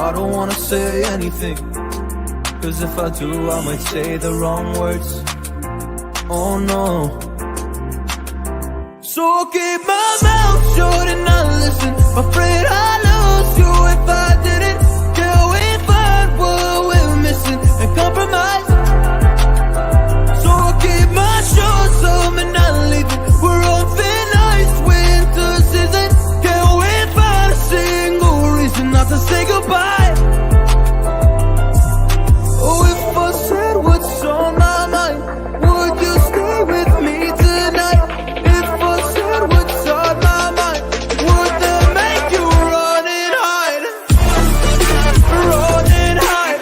I don't wanna say anything, cause if I do I might say the wrong words. Oh no. So I'll keep my mouth shut and not listen. Afraid I'd lose you if I didn't. Till we find what we're missing and compromise. So I'll keep my shorts on and not leaving. We're on thin ice, winter season. Till we find a single reason not to say goodbye. Oh, if I said what's on my mind, would you stay with me tonight? If I said what's on my mind, would that make you run and hide? Run and hide.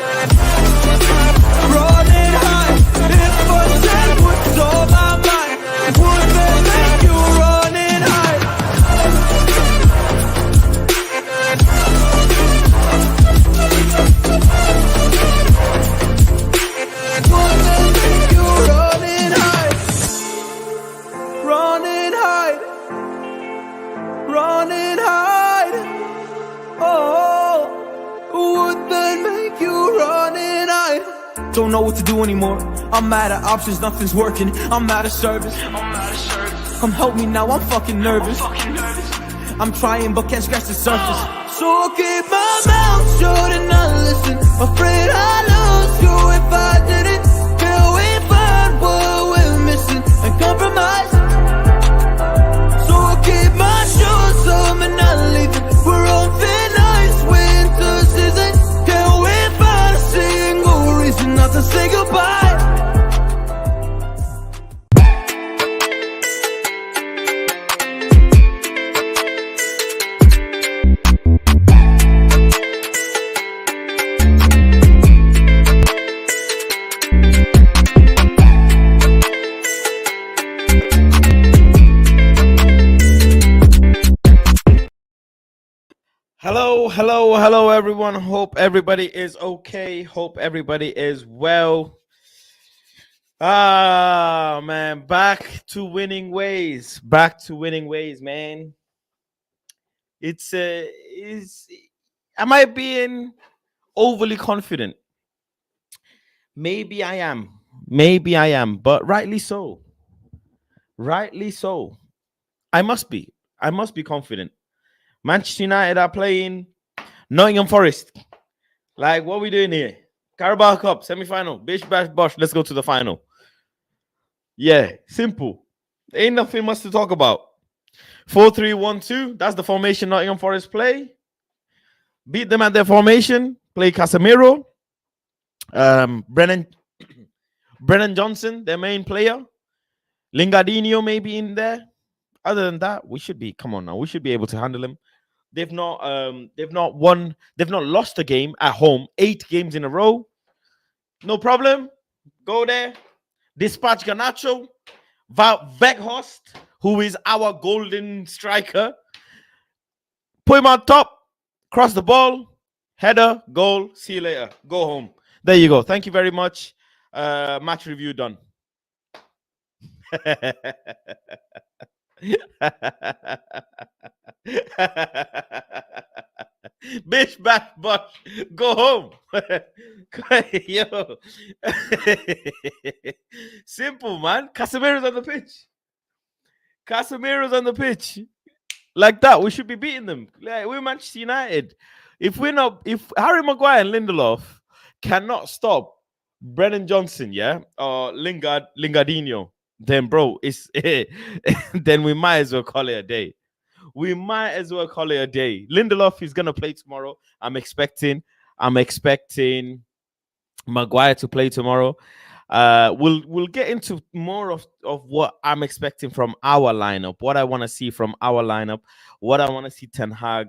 Run and hide. If I said what's on my mind, would that make you run and hide? Would that make you run and hide? Run and hide. Run and hide. Oh, would that make you run and hide? Don't know what to do anymore. I'm mad at options, nothing's working. I'm out of service. Come help me now, I'm fucking nervous. I'm trying but can't scratch the surface. So I'll keep my mouth shut and not listen. Afraid I'd lose you if I didn't. Till we find what we're missing and compromise. So I'll keep my shoes on and not leaving. We're on thin ice, winter season. Till we find a single reason not to say goodbye. Hello, everyone. Hope everybody is okay. Hope everybody is well. Man, back to winning ways. Man. Am I being overly confident? Maybe I am, but rightly so. I must be confident. Manchester United are playing Nottingham Forest. Like, what are we doing here? Carabao Cup semi-final. Bish, bash, bosh. Let's go to the final. Yeah, simple. Ain't nothing much to talk about. 4-3-1-2. That's the formation Nottingham Forest play. Beat them at their formation. Play Casemiro. Brennan Johnson, their main player. Lingardinho maybe in there. Other than that, we should be able to handle him. They've not lost a game at home 8 games in a row. No problem. Go there. Dispatch Garnacho. Weghorst, who is our golden striker. Put him on top. Cross the ball. Header. Goal. See you later. Go home. There you go. Thank you very much. Match review done. Bish, bash, bosh. Go home. Yo. Simple, man. Casemiro's on the pitch. Like that, we should be beating them. Like, we're Manchester United. If Harry Maguire and Lindelof cannot stop Brennan Johnson, or Lingardinho, then bro, then we might as well call it a day. Lindelof is gonna play tomorrow. I'm expecting Maguire to play tomorrow. We'll get into more of what I'm expecting from our lineup, what I want to see from our lineup, what I want to see Ten Hag,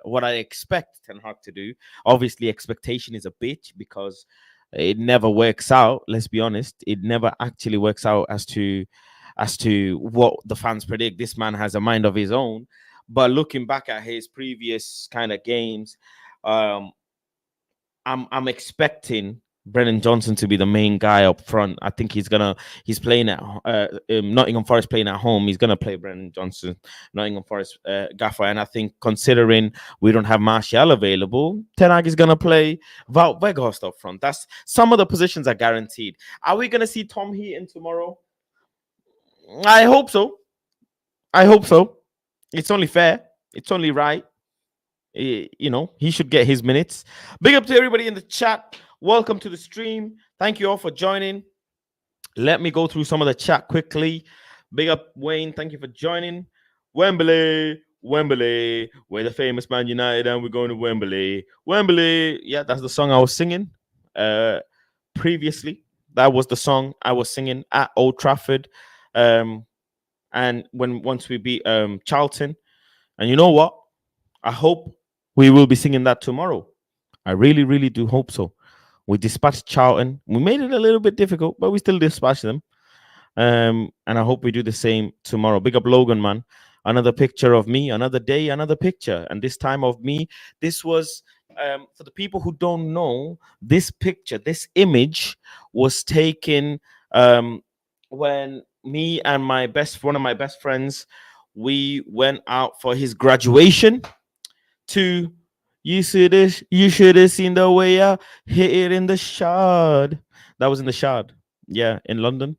what I expect Ten Hag to do. Obviously, expectation is a bitch because it never works out. Let's be honest, it never actually works out as to what the fans predict. This man has a mind of his own. But looking back at his previous kind of games, I'm expecting Brennan Johnson to be the main guy up front. I think he's playing at Nottingham Forest playing at home. He's gonna play Brennan Johnson, Nottingham Forest gaffer. And I think considering we don't have Martial available, Ten Hag is gonna play Wout Weghorst up front. That's some of the positions are guaranteed. Are we gonna see Tom Heaton tomorrow? I hope so. I hope so. It's only fair. It's only right. He should get his minutes. Big up to everybody in the chat. Welcome to the stream. Thank you all for joining. Let me go through some of the chat quickly. Big up Wayne. Thank you for joining. Wembley, Wembley. We're the famous Man United and we're going to Wembley. Wembley. Yeah, that's the song I was singing previously. That was the song I was singing at Old Trafford. And once we beat Charlton. And you know what? I hope we will be singing that tomorrow. I really, really do hope so. We dispatched Charlton. We made it a little bit difficult, but we still dispatched them. And I hope we do the same tomorrow. Big up Logan, man. Another picture of me, another day, another picture. And this time of me, this was, for the people who don't know, this picture, this image was taken when me and one of my best friends, we went out for his graduation. You should have seen the way I hit it in the Shard. That was in the Shard, yeah, in London.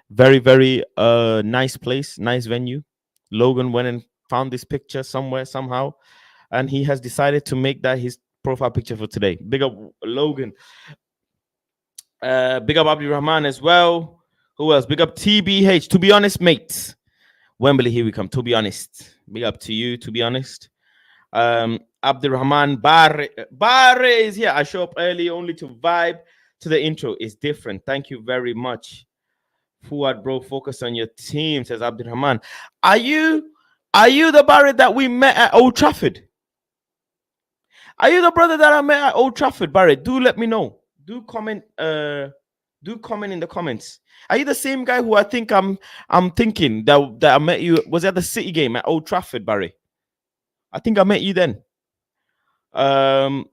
Very, very nice place, nice venue. Logan went and found this picture somewhere, somehow, and he has decided to make that his profile picture for today. Big up Logan. Big up Abdi Rahman as well. Who else? Big up TBH. To be honest, mate. Wembley, here we come. To be honest. Big up to you, to be honest. Abdurrahman Barre is here. I show up early only to vibe to the intro. It's different. Thank you very much. Fuad, bro, focus on your team, says Abdurrahman. Are you the Barre that we met at Old Trafford? Are you the brother that I met at Old Trafford, Barre? Do let me know. Do comment in the comments. Are you the same guy who I think I'm thinking that I met you? Was at the City game at Old Trafford, Barry? I think I met you then. I'm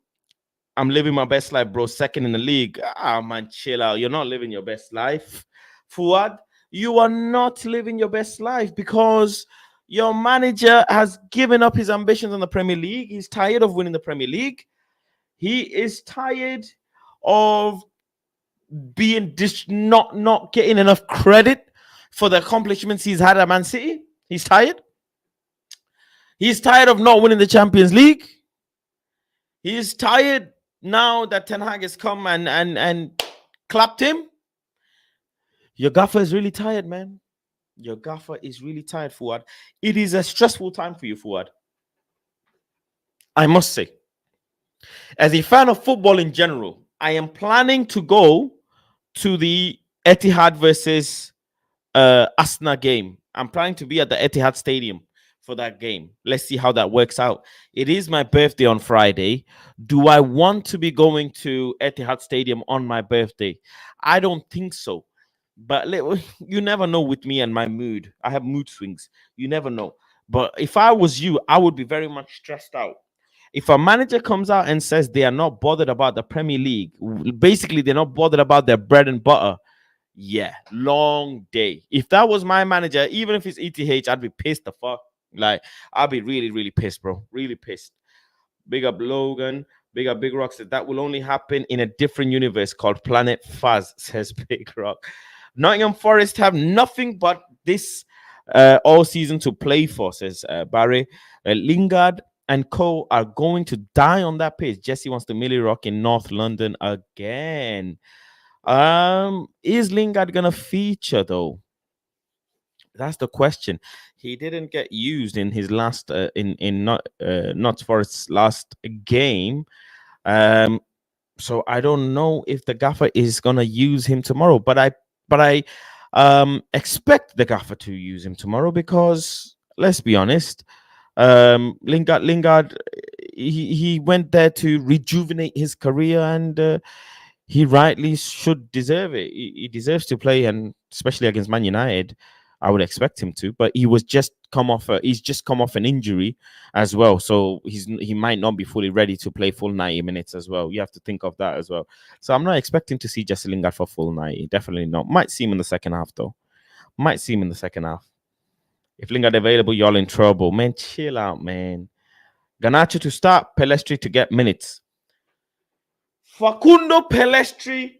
living my best life, bro. Second in the league. Man, chill out. You're not living your best life. Fuad, you are not living your best life because your manager has given up his ambitions on the Premier League. He's tired of winning the Premier League. He is tired of being not getting enough credit for the accomplishments he's had at Man City. He's tired. He's tired of not winning the Champions League. He's tired now that Ten Hag has come and clapped him. Your gaffer is really tired, man. Your gaffer is really tired, Fuad. It is a stressful time for you, Fuad. I must say. As a fan of football in general, I am planning to go to the Etihad versus Arsenal game. I'm planning to be at the Etihad Stadium for that game. Let's see how that works out. It is my birthday on Friday. Do I want to be going to Etihad Stadium on my birthday? I don't think so. But you never know with me and my mood. I have mood swings. You never know. But if I was you, I would be very much stressed out. If a manager comes out and says they are not bothered about the Premier League, basically they're not bothered about their bread and butter, yeah, long day. If that was my manager, even if it's ETH, I'd be pissed the fuck. Like, I'd be really, really pissed, bro. Really pissed. Big up Logan. Big up Big Rock. Said that will only happen in a different universe called Planet Fuzz, says Big Rock. Nottingham Forest have nothing but this all season to play for, says Barry. Lingard and Co are going to die on that pitch. Jesse wants to Millie Rock in North London again. Is Lingard gonna feature though? That's the question. He didn't get used in his last in not Forest's last game. So I don't know if the gaffer is gonna use him tomorrow, but I expect the gaffer to use him tomorrow because let's be honest, Lingard he went there to rejuvenate his career and he rightly should deserve it. He deserves to play, and especially against Man United. I would expect him to, but he's just come off an injury as well, so he might not be fully ready to play full 90 minutes as well. You have to think of that as well. So I'm not expecting to see Jesse Lingard for full 90. Definitely not. Might see him in the second half though. Might see him in the second half. If Lingard available, y'all in trouble. Man, chill out, man. Garnacho to start, Pelestri to get minutes. Facundo Pelestri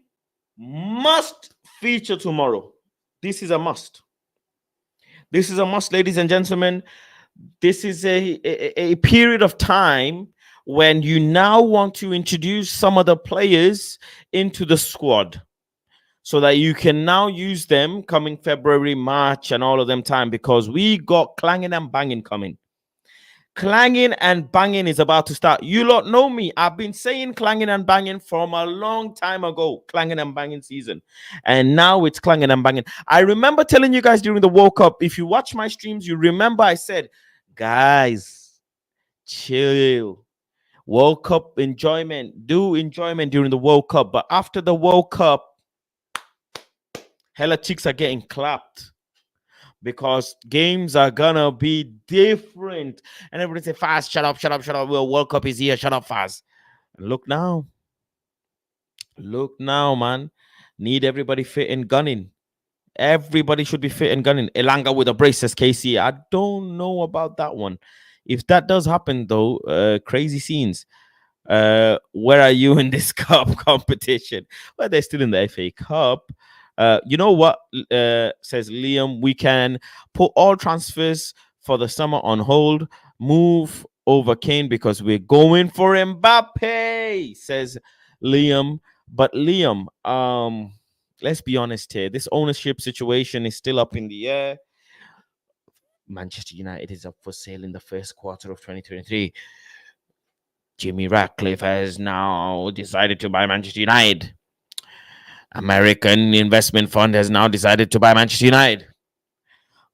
must feature tomorrow. This is a must. This is a must, ladies and gentlemen. This is a period of time when you now want to introduce some of the players into the squad so that you can now use them coming February, March, and all of them time, because we got clanging and banging coming. Clanging and banging is about to start. You lot know me. I've been saying clanging and banging from a long time ago. Clanging and banging season. And now it's clanging and banging. I remember telling you guys during the World Cup, if you watch my streams, you remember I said, guys, chill. World Cup enjoyment. Do enjoyment during the World Cup. But after the World Cup, hella chicks are getting clapped. Because games are gonna be different. And everybody say, Fast, shut up. Well, World Cup is here. Shut up, Fast. Look now. Look now, man. Need everybody fit and gunning. Everybody should be fit and gunning. Elanga with a brace, says KC. I don't know about that one. If that does happen, though, crazy scenes. Where are you in this cup competition? Well, they're still in the FA Cup. You know what, says Liam, we can put all transfers for the summer on hold, move over Kane because we're going for Mbappe, says Liam. But Liam, let's be honest here, this ownership situation is still up in the air. Manchester United is up for sale in the first quarter of 2023. Jimmy Ratcliffe has now decided to buy Manchester United. American investment fund has now decided to buy Manchester United.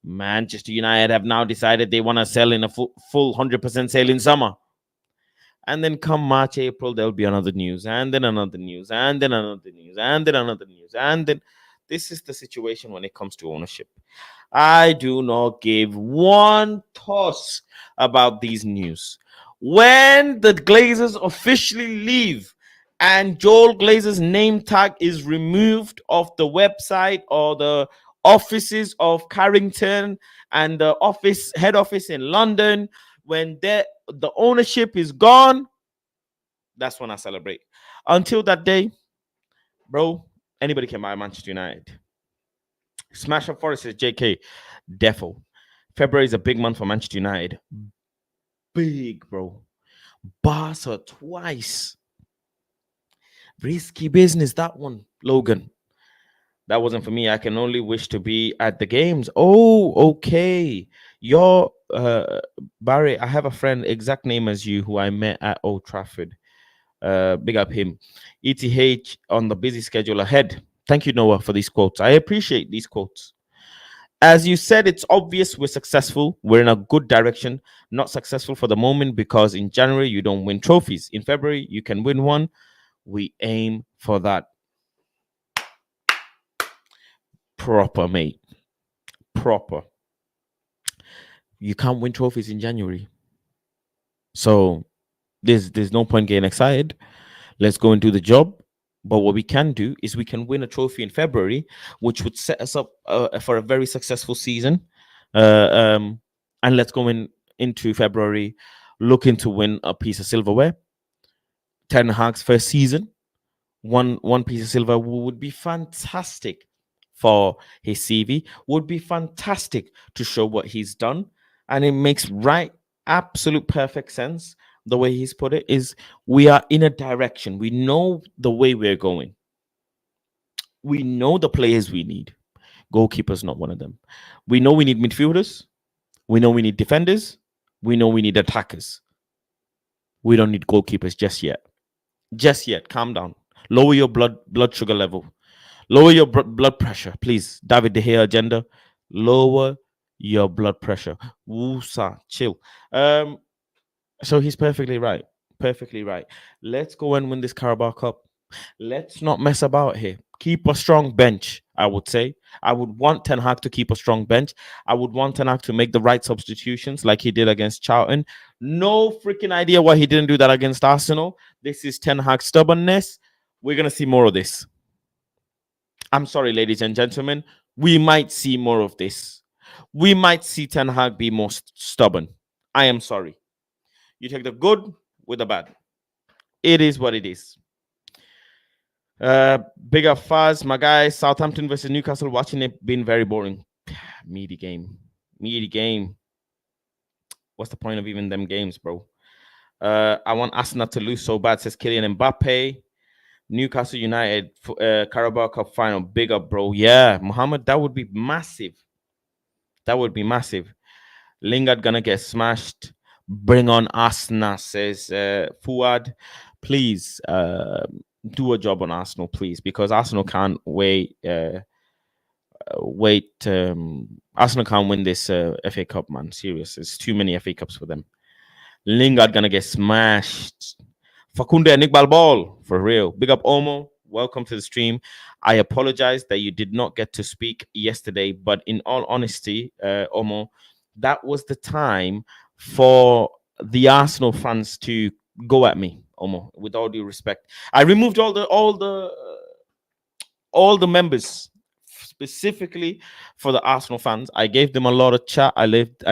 Manchester United have now decided they want to sell in a full 100% sale in summer. And then come March, April, there'll be another news, and then another news, and then another news, and then another news. And then this is the situation when it comes to ownership. I do not give one toss about these news. When the Glazers officially leave, and Joel Glazer's name tag is removed off the website or the offices of Carrington and the head office in London, when the ownership is gone, that's when I celebrate. Until that day, bro, anybody can buy Manchester United. Smash Up Forest is JK. Defo. February is a big month for Manchester United. Big, bro. Barca twice. Risky business, that one, Logan. That wasn't for me. I can only wish to be at the games. Oh, okay. Your Barry, I have a friend, exact name as you, who I met at Old Trafford. Big up him. ETH on the busy schedule ahead. Thank you, Noah, for these quotes. I appreciate these quotes. As you said, it's obvious we're successful. We're in a good direction. Not successful for the moment because in January you don't win trophies. In February you can win one. We aim for that. Proper, mate. Proper. You can't win trophies in January. So there's no point getting excited. Let's go and do the job. But what we can do is we can win a trophy in February, which would set us up for a very successful season. And let's go into February looking to win a piece of silverware. Ten Hag's first season, one piece of silver would be fantastic for his CV, would be fantastic to show what he's done. And it makes absolute perfect sense. The way he's put it is we are in a direction. We know the way we're going. We know the players we need. Goalkeeper's not one of them. We know we need midfielders. We know we need defenders. We know we need attackers. We don't need goalkeepers just yet. Just yet. Calm down. Lower your blood sugar level. Lower your blood pressure, please. David De Gea agenda. Lower your blood pressure. Woosa, chill. So he's perfectly right. Perfectly right. Let's go and win this Carabao Cup. Let's not mess about here. Keep a strong bench. I would say. I would want Ten Hag to keep a strong bench. I would want Ten Hag to make the right substitutions like he did against Charlton. No freaking idea why he didn't do that against Arsenal. This is Ten Hag stubbornness. We're going to see more of this. I'm sorry, ladies and gentlemen. We might see more of this. We might see Ten Hag be more stubborn. I am sorry. You take the good with the bad. It is what it is. Big up Faz, my guy. Southampton versus Newcastle. Watching it been very boring. Meaty game. What's the point of even them games, bro? I want Arsenal to lose so bad, says Kylian Mbappe. Newcastle United, Carabao Cup final. Big up, bro. Yeah, Mohammed, that would be massive. Lingard gonna get smashed. Bring on Arsenal, says Fuad. Please do a job on Arsenal, please, because Arsenal can't wait. Arsenal can't win this FA Cup, man. Serious. It's too many FA Cups for them. Lingard gonna get smashed. Fakunde and Nick Balball, for real. Big up Omo. Welcome to the stream. I apologize that you did not get to speak yesterday, but in all honesty, Omo, that was the time for the Arsenal fans to go at me, Omo, with all due respect. I removed all the members specifically for the Arsenal fans. I gave them a lot of chat. I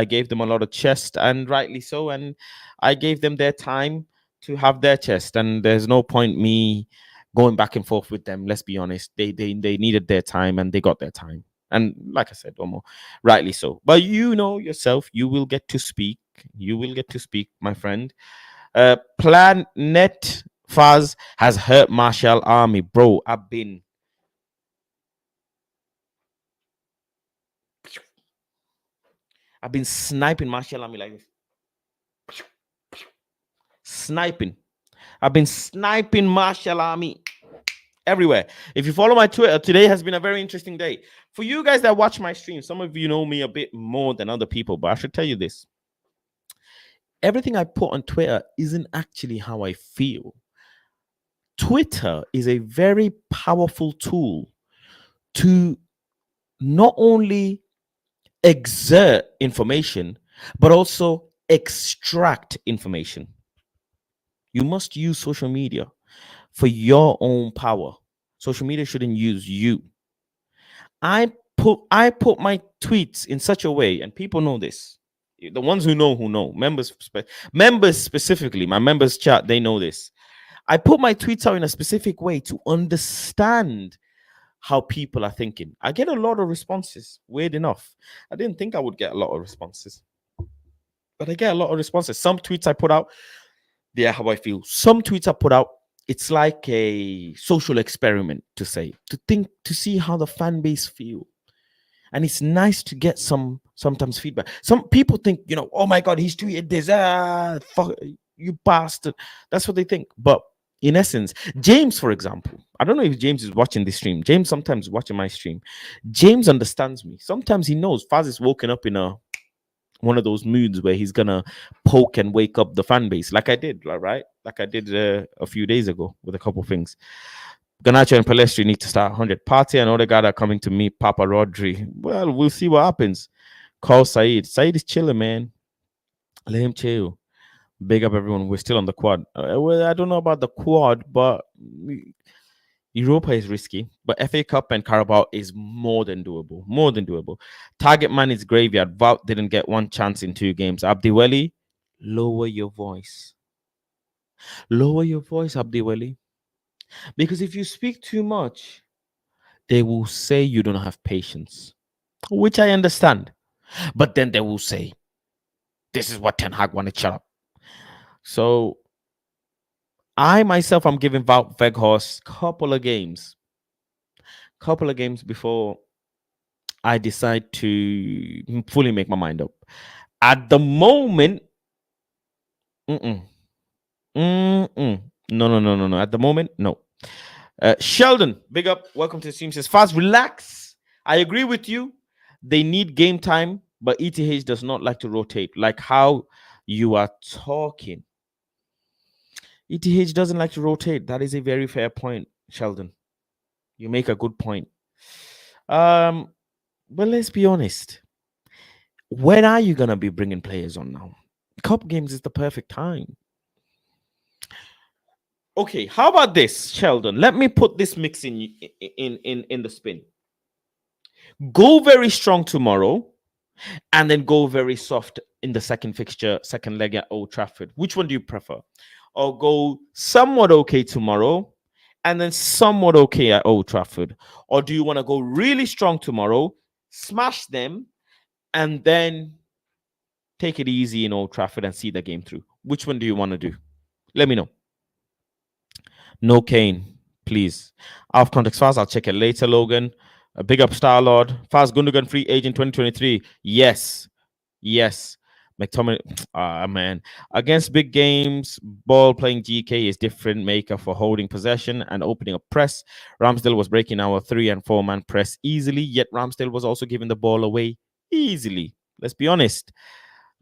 gave them a lot of chest, and rightly so. And I gave them their time to have their chest. And there's no point me going back and forth with them. Let's be honest. They needed their time, and they got their time. And like I said, Omo, rightly so. But you know yourself, you will get to speak. You will get to speak, my friend. Planet Faz has hurt Martial Army, bro. I've been sniping Martial Army like this. I've been sniping Martial Army everywhere. If you follow my Twitter, today has been a very interesting day. For you guys that watch my stream, some of you know me a bit more than other people, but I should tell you this. Everything I put on Twitter isn't actually how I feel. Twitter is a very powerful tool to not only exert information, but also extract information. You must use social media for your own power. Social media shouldn't use you. I put my tweets in such a way, and people know this. The ones who know, members specifically, my members chat, they know this. I put my tweets out in a specific way to understand how people are thinking. I get a lot of responses. Weird enough. I didn't think I would get a lot of responses, but I get a lot of responses. Some tweets I put out, they're how I feel. Some tweets I put out, it's like a social experiment to see how the fan base feel. And it's nice to get sometimes feedback. Some people think, oh my God, he's tweeted this. Fuck, you bastard. That's what they think. But in essence, James, for example, I don't know if James is watching this stream. James sometimes watching my stream. James understands me. Sometimes he knows Faz is woken up in one of those moods where he's gonna poke and wake up the fan base, like I did, right? Like I did a few days ago with a couple of things. Garnacho and Palestri need to start 100. Party and Odegaard are coming to meet Papa Rodri. Well, we'll see what happens. Call Saeed. Saeed is chilling, man. Let him chill. Big up everyone. We're still on the quad. Well, I don't know about the quad, but Europa is risky. But FA Cup and Carabao is more than doable. More than doable. Target man is graveyard. Vout didn't get one chance in 2 games. Abdiweli, lower your voice. Lower your voice, Abdiweli. Because if you speak too much, they will say you don't have patience, which I understand. But then they will say, this is what Ten Hag wanted, shut up. So I myself, I'm giving Wout Weghorst couple of games before I decide to fully make my mind up. At the moment, no. At the moment, no. Sheldon, big up. Welcome to the stream. Says, Fast, relax. I agree with you. They need game time, but ETH does not like to rotate. Like how you are talking. ETH doesn't like to rotate. That is a very fair point, Sheldon. You make a good point. Um, but let's be honest. When are you gonna be bringing players on now? Cup games is the perfect time. Okay, how about this, Sheldon? Let me put this mix in the spin. Go very strong tomorrow, and then go very soft in the second fixture, second leg at Old Trafford. Which one do you prefer? Or go somewhat okay tomorrow, and then somewhat okay at Old Trafford? Or do you want to go really strong tomorrow, smash them, and then take it easy in Old Trafford and see the game through? Which one do you want to do? Let me know. No Kane, please. Out of context fast, I'll check it later, Logan. A big up Star Lord. Fast Gundogan free agent 2023. Yes. Yes. McTominay, man. Against big games, ball playing GK is different maker for holding possession and opening a press. Ramsdale was breaking our 3 and 4 man press easily, yet Ramsdale was also giving the ball away easily. Let's be honest.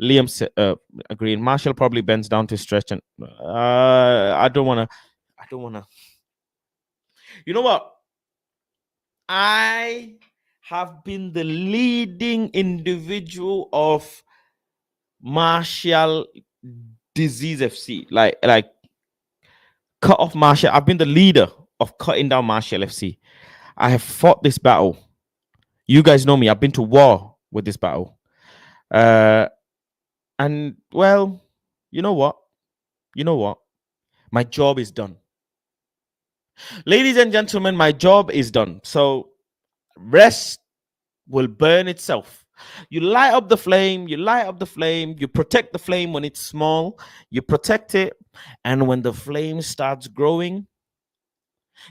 Liam agreeing. Marshall probably bends down to stretch, and I don't want to. I don't want to. You know what? I have been the leading individual of Martial Disease FC. Like cut off Martial. I've been the leader of cutting down Martial FC. I have fought this battle. You guys know me. I've been to war with this battle. And well, you know what? You know what? My job is done. Ladies and gentlemen, my job is done. So rest will burn itself. You light up the flame, you light up the flame, you protect the flame when it's small, you protect it, and when the flame starts growing,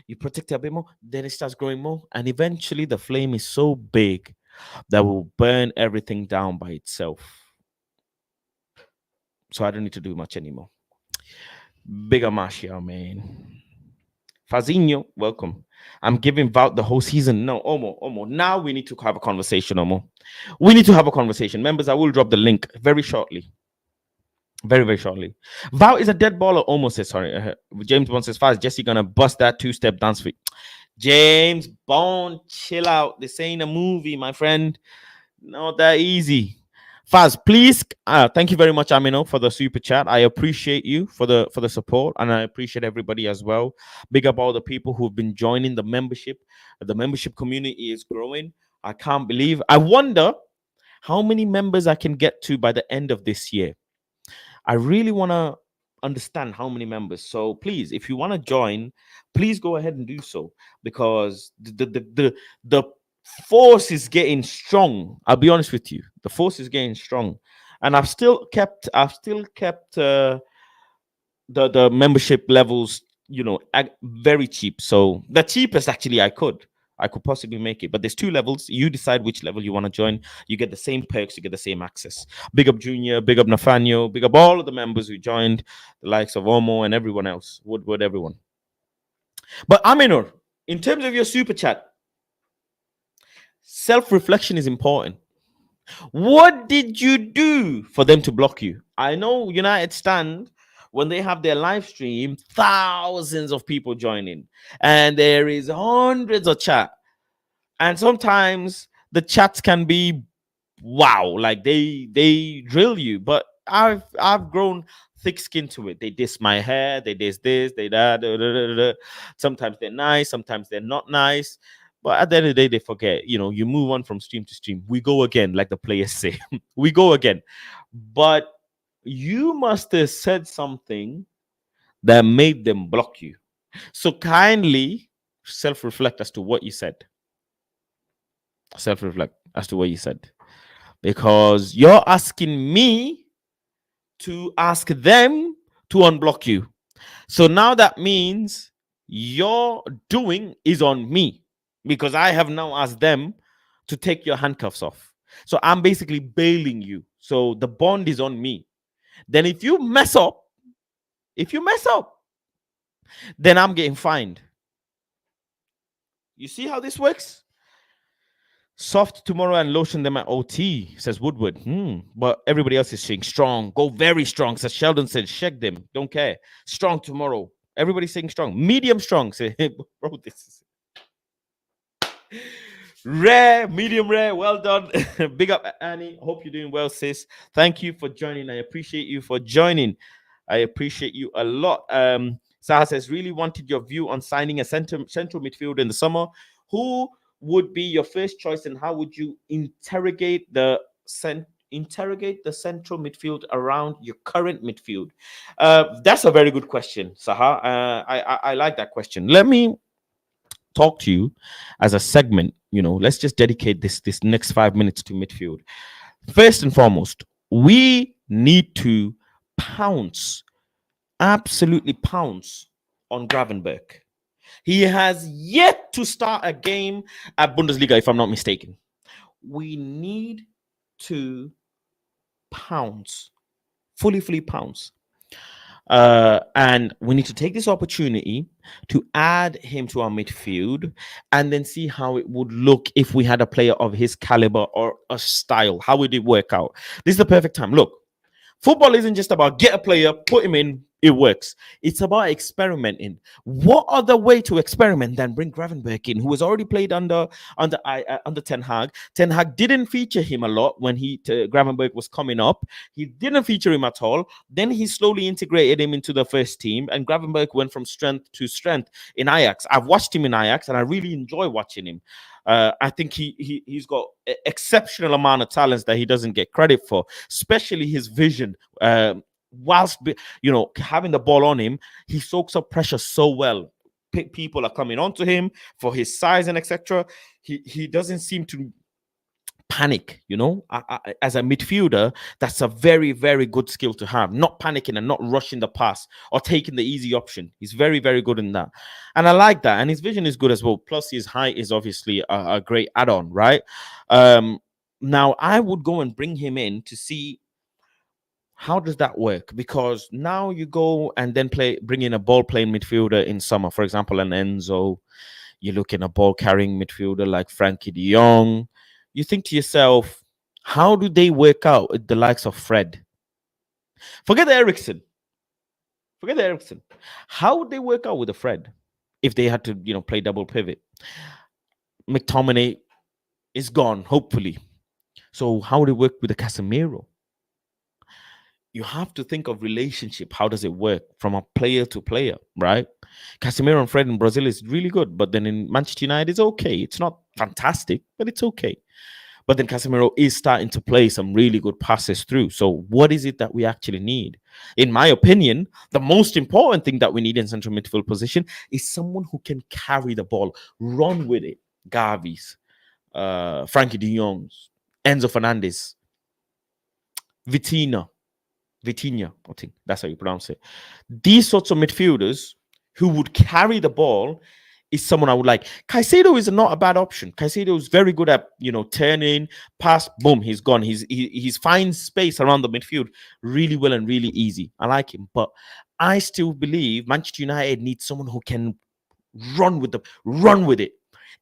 you protect it a bit more, then it starts growing more, and eventually the flame is so big that will burn everything down by itself. So I don't need to do much anymore. Bigger Martial, man. Fazinho, welcome. I'm giving Vout the whole season. No, Omo. Now we need to have a conversation, Omo. We need to have a conversation. Members, I will drop the link very shortly. Very, very shortly. Vout is a dead baller. Almost says, sorry. James Bond says, fast. Jesse gonna bust that two-step dance fit. James Bond, chill out. This ain't a movie, my friend. Not that easy. Faz, please, thank you very much, Amino, for the super chat. I appreciate you for the support, and I appreciate everybody as well. Big up all the people who've been joining the membership. The membership community is growing. I can't believe. I wonder how many members I can get to by the end of this year. I really want to understand how many members. So please, if you want to join, please go ahead and do so, because the force is getting strong. I'll be honest with you, the force is getting strong, and I've still kept the membership levels, very cheap. So the cheapest actually I could possibly make it, but there's 2 levels. You decide which level you want to join. You get the same perks, you get the same access. Big up Junior, big up Nathaniel, big up all of the members who joined, the likes of Omo and everyone else, Woodward, everyone. But Aminur, in terms of your super chat, self-reflection is important. What did you do for them to block you? I know United Stand, when they have their live stream, thousands of people joining, and there is hundreds of chat. And sometimes the chats can be wow, like they drill you. But I've grown thick skin to it. They diss my hair, they diss this, they that. Sometimes they're nice, sometimes they're not nice. But at the end of the day, they forget. You move on from stream to stream. We go again, like the players say. We go again. But you must have said something that made them block you. So kindly self-reflect as to what you said. Self-reflect as to what you said. Because you're asking me to ask them to unblock you. So now that means your doing is on me, because I have now asked them to take your handcuffs off. So I'm basically bailing you. So the bond is on me. Then if you mess up, then I'm getting fined. You see how this works? Soft tomorrow and lotion them at OT, says Woodward. But everybody else is saying strong. Go very strong, says Sheldon. Said check them. Don't care. Strong tomorrow. Everybody's saying strong. Medium strong. Say, bro, this is Rare, medium rare. Well done. Big up, Annie. Hope you're doing well, sis. Thank you for joining. I appreciate you for joining. I appreciate you a lot. Saha says, really wanted your view on signing a central midfielder in the summer. Who would be your first choice, and how would you interrogate the central midfield around your current midfield? That's a very good question, Saha. I like that question. Let me talk to you as a segment. Let's just dedicate this next 5 minutes to midfield. First and foremost, we need to pounce, absolutely pounce on Gravenberg. He has yet to start a game at Bundesliga, if I'm not mistaken. We need to pounce, fully pounce. And we need to take this opportunity to add him to our midfield and then see how it would look if we had a player of his caliber or a style. How would it work out? This is the perfect time. Look, football isn't just about get a player, put him in, it works. It's about experimenting. What other way to experiment than bring Gravenberg in, who has already played under Ten Hag? Ten Hag didn't feature him a lot when Gravenberg was coming up. He didn't feature him at all. Then he slowly integrated him into the first team, and Gravenberg went from strength to strength in Ajax. I've watched him in Ajax, and I really enjoy watching him. I think he's got exceptional amount of talents that he doesn't get credit for, especially his vision. Whilst having the ball on him, he soaks up pressure so well. People are coming onto him for his size and etc. He doesn't seem to panic. As a midfielder, that's a very, very good skill to have. Not panicking and not rushing the pass or taking the easy option. He's very, very good in that, and I like that. And his vision is good as well. Plus, his height is obviously a great add-on, right? Now I would go and bring him in to see how does that work, because now you go and then bring in a ball-playing midfielder in summer, for example, an Enzo. You look in a ball-carrying midfielder like Frankie de Jong. You think to yourself, how do they work out with the likes of Fred? Forget Eriksen. How would they work out with a Fred if they had to, play double pivot? McTominay is gone, hopefully. So how would it work with the Casemiro? You have to think of relationship. How does it work from a player to player, right? Casemiro and Fred in Brazil is really good, but then in Manchester United, it's okay. It's not fantastic, but it's okay. But then Casemiro is starting to play some really good passes through. So what is it that we actually need? In my opinion, the most important thing that we need in central midfield position is someone who can carry the ball, run with it. Gavi's, Frankie de Jong's, Enzo Fernandez, Vitinha, I think that's how you pronounce it. These sorts of midfielders who would carry the ball is someone I would like. Caicedo is not a bad option. Caicedo is very good at turning, pass, boom, he's gone. He's finds space around the midfield really well and really easy. I like him, but I still believe Manchester United needs someone who can run with it.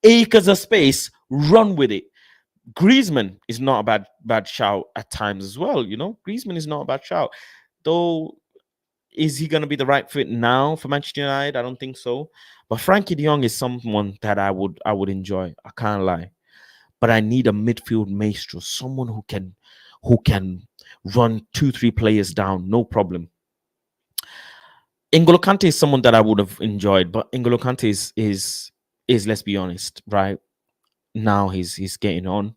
Acres of space, run with it. Griezmann is not a bad shout at times as well. Griezmann is not a bad shout. Though, is he going to be the right fit now for Manchester United? I don't think so. But Frankie de Jong is someone that I would enjoy. I can't lie. But I need a midfield maestro, someone who can run 2-3 players down, no problem. N'Golo Kante is someone that I would have enjoyed, but N'Golo Kante is let's be honest, right? Now he's getting on.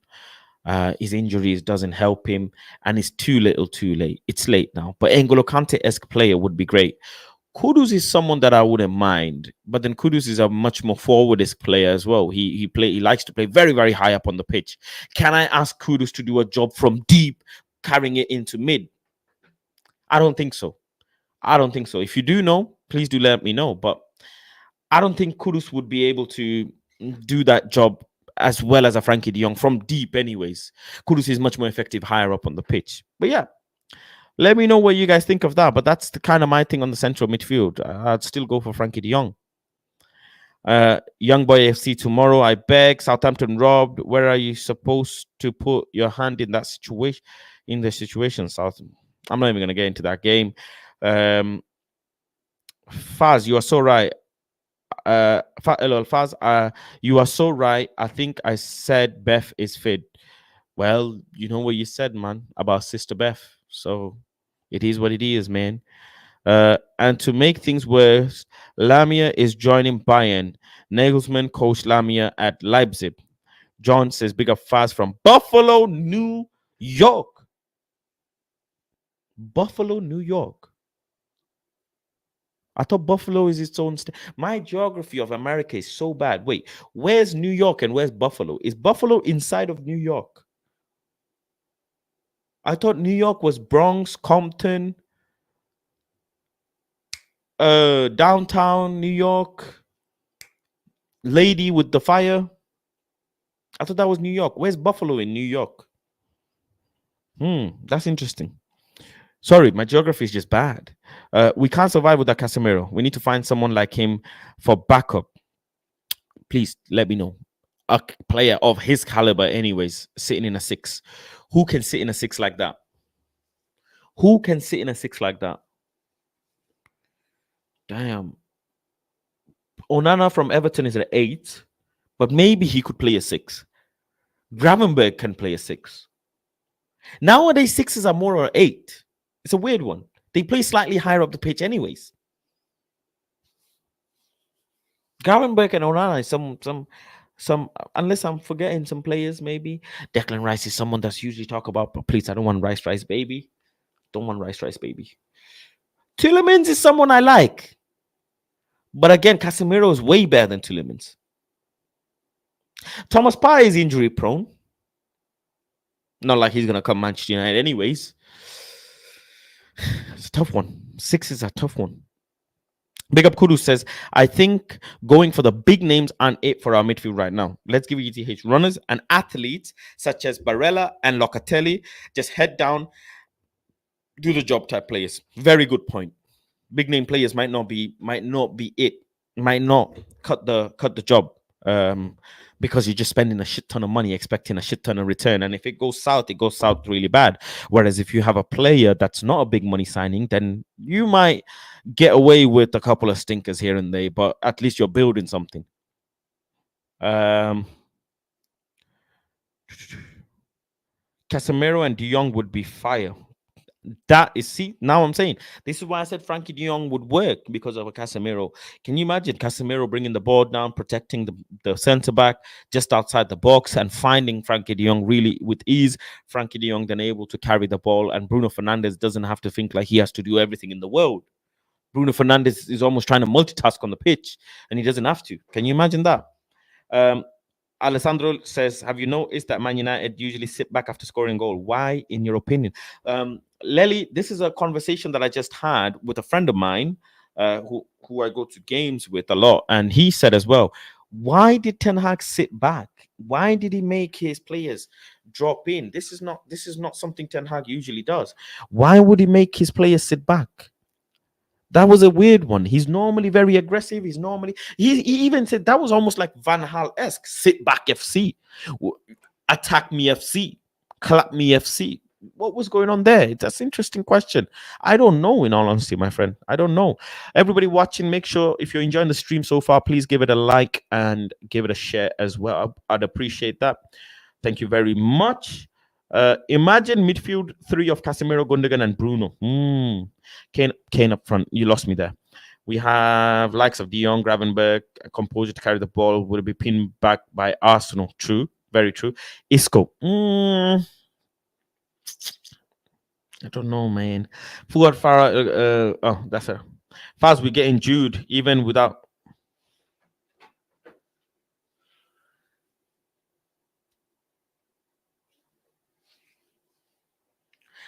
His injuries doesn't help him, and it's too little, too late. It's late now. But N'Golo Kante-esque player would be great. Kudus is someone that I wouldn't mind, but then Kudus is a much more forward-esque player as well. He likes to play very, very high up on the pitch. Can I ask Kudus to do a job from deep, carrying it into mid? I don't think so. If you do know, please do let me know. But I don't think Kudus would be able to do that job as well as a Frankie de Jong from deep anyways. Kudus is much more effective higher up on the pitch. But yeah, let me know what you guys think of that. But that's the kind of my thing on the central midfield. I'd still go for Frankie de Jong. Young Boy FC tomorrow, I beg. Southampton robbed. Where are you supposed to put your hand in that situation? In the situation, South. I'm not even going to get into that game. Faz, you are so right. LOL Faz, you are so right. I think I said Beth is fit. Well, you know what you said, man, about Sister Beth. So it is what it is, man. And to make things worse, Lamia is joining Bayern. Nagelsmann coached Lamia at Leipzig. John says, big up Faz from Buffalo, New York. Buffalo, New York. I thought Buffalo is its own state. My geography of America is so bad. Wait, where's New York and where's Buffalo? Is Buffalo inside of New York? I thought New York was Bronx, Compton, downtown New York, lady with the fire. I thought that was New York. Where's Buffalo in New York? That's interesting. Sorry, my geography is just bad. We can't survive without Casemiro. We need to find someone like him for backup. Please let me know. A player of his caliber, anyways, sitting in a 6. Who can sit in a 6 like that? Who can sit in a 6 like that? Damn. Onana from Everton is an 8, but maybe he could play a 6. Gravenberg can play a 6. Nowadays, 6s are more or 8. It's a weird one. They play slightly higher up the pitch, anyways. Gravenberg and Onana is some. Unless I'm forgetting some players, maybe Declan Rice is someone that's usually talked about. But please, I don't want Rice, baby. Don't want Rice, baby. Tielemans is someone I like, but again, Casemiro is way better than Tielemans. Thomas Partey is injury prone. Not like he's gonna come Manchester United, anyways. It's a tough one. 6 is a tough one. Big up Kudu says, I think going for the big names aren't it for our midfield right now. Let's give ETH runners and athletes such as Barella and Locatelli. Just head down, do the job type players. Very good point. Big name players might not be it. Might not cut the job. Because you're just spending a shit ton of money expecting a shit ton of return. And if it goes south really bad. Whereas if you have a player that's not a big money signing, then you might get away with a couple of stinkers here and there, but at least you're building something. Casemiro and De Jong would be fire. That is, see, now I'm saying this is why I said Frankie De Jong would work because of a Casemiro. Can you imagine Casemiro bringing the ball down, protecting the center back just outside the box and finding Frankie De Jong really with ease? Frankie De Jong then able to carry the ball, and Bruno Fernandes doesn't have to think like he has to do everything in the world. Bruno Fernandes is almost trying to multitask on the pitch, and he doesn't have to. Can you imagine that? Alessandro says, have you noticed that Man United usually sit back after scoring a goal? Why, in your opinion? Lely, this is a conversation that I just had with a friend of mine who I go to games with a lot. And he said as well, why did Ten Hag sit back? Why did he make his players drop in? This is not something Ten Hag usually does. Why would he make his players sit back? That was a weird one. He's normally very aggressive. He even said that was almost like Van Gaal-esque. Sit back FC. Attack me FC. Clap me FC. What was going on there? That's an interesting question. I don't know, in all honesty, my friend. I don't know. Everybody watching, make sure if you're enjoying the stream so far, please give it a like and give it a share as well. I'd appreciate that. Thank you very much. Imagine midfield 3 of Casemiro, Gundogan, and Bruno. Kane up front. You lost me there. We have likes of De Jong, Gravenberg, composure to carry the ball. Will be pinned back by Arsenal. True. Very true. Isco. I don't know, man. Fuad Farah. Oh, that's her. Fast, we're getting Jude even without.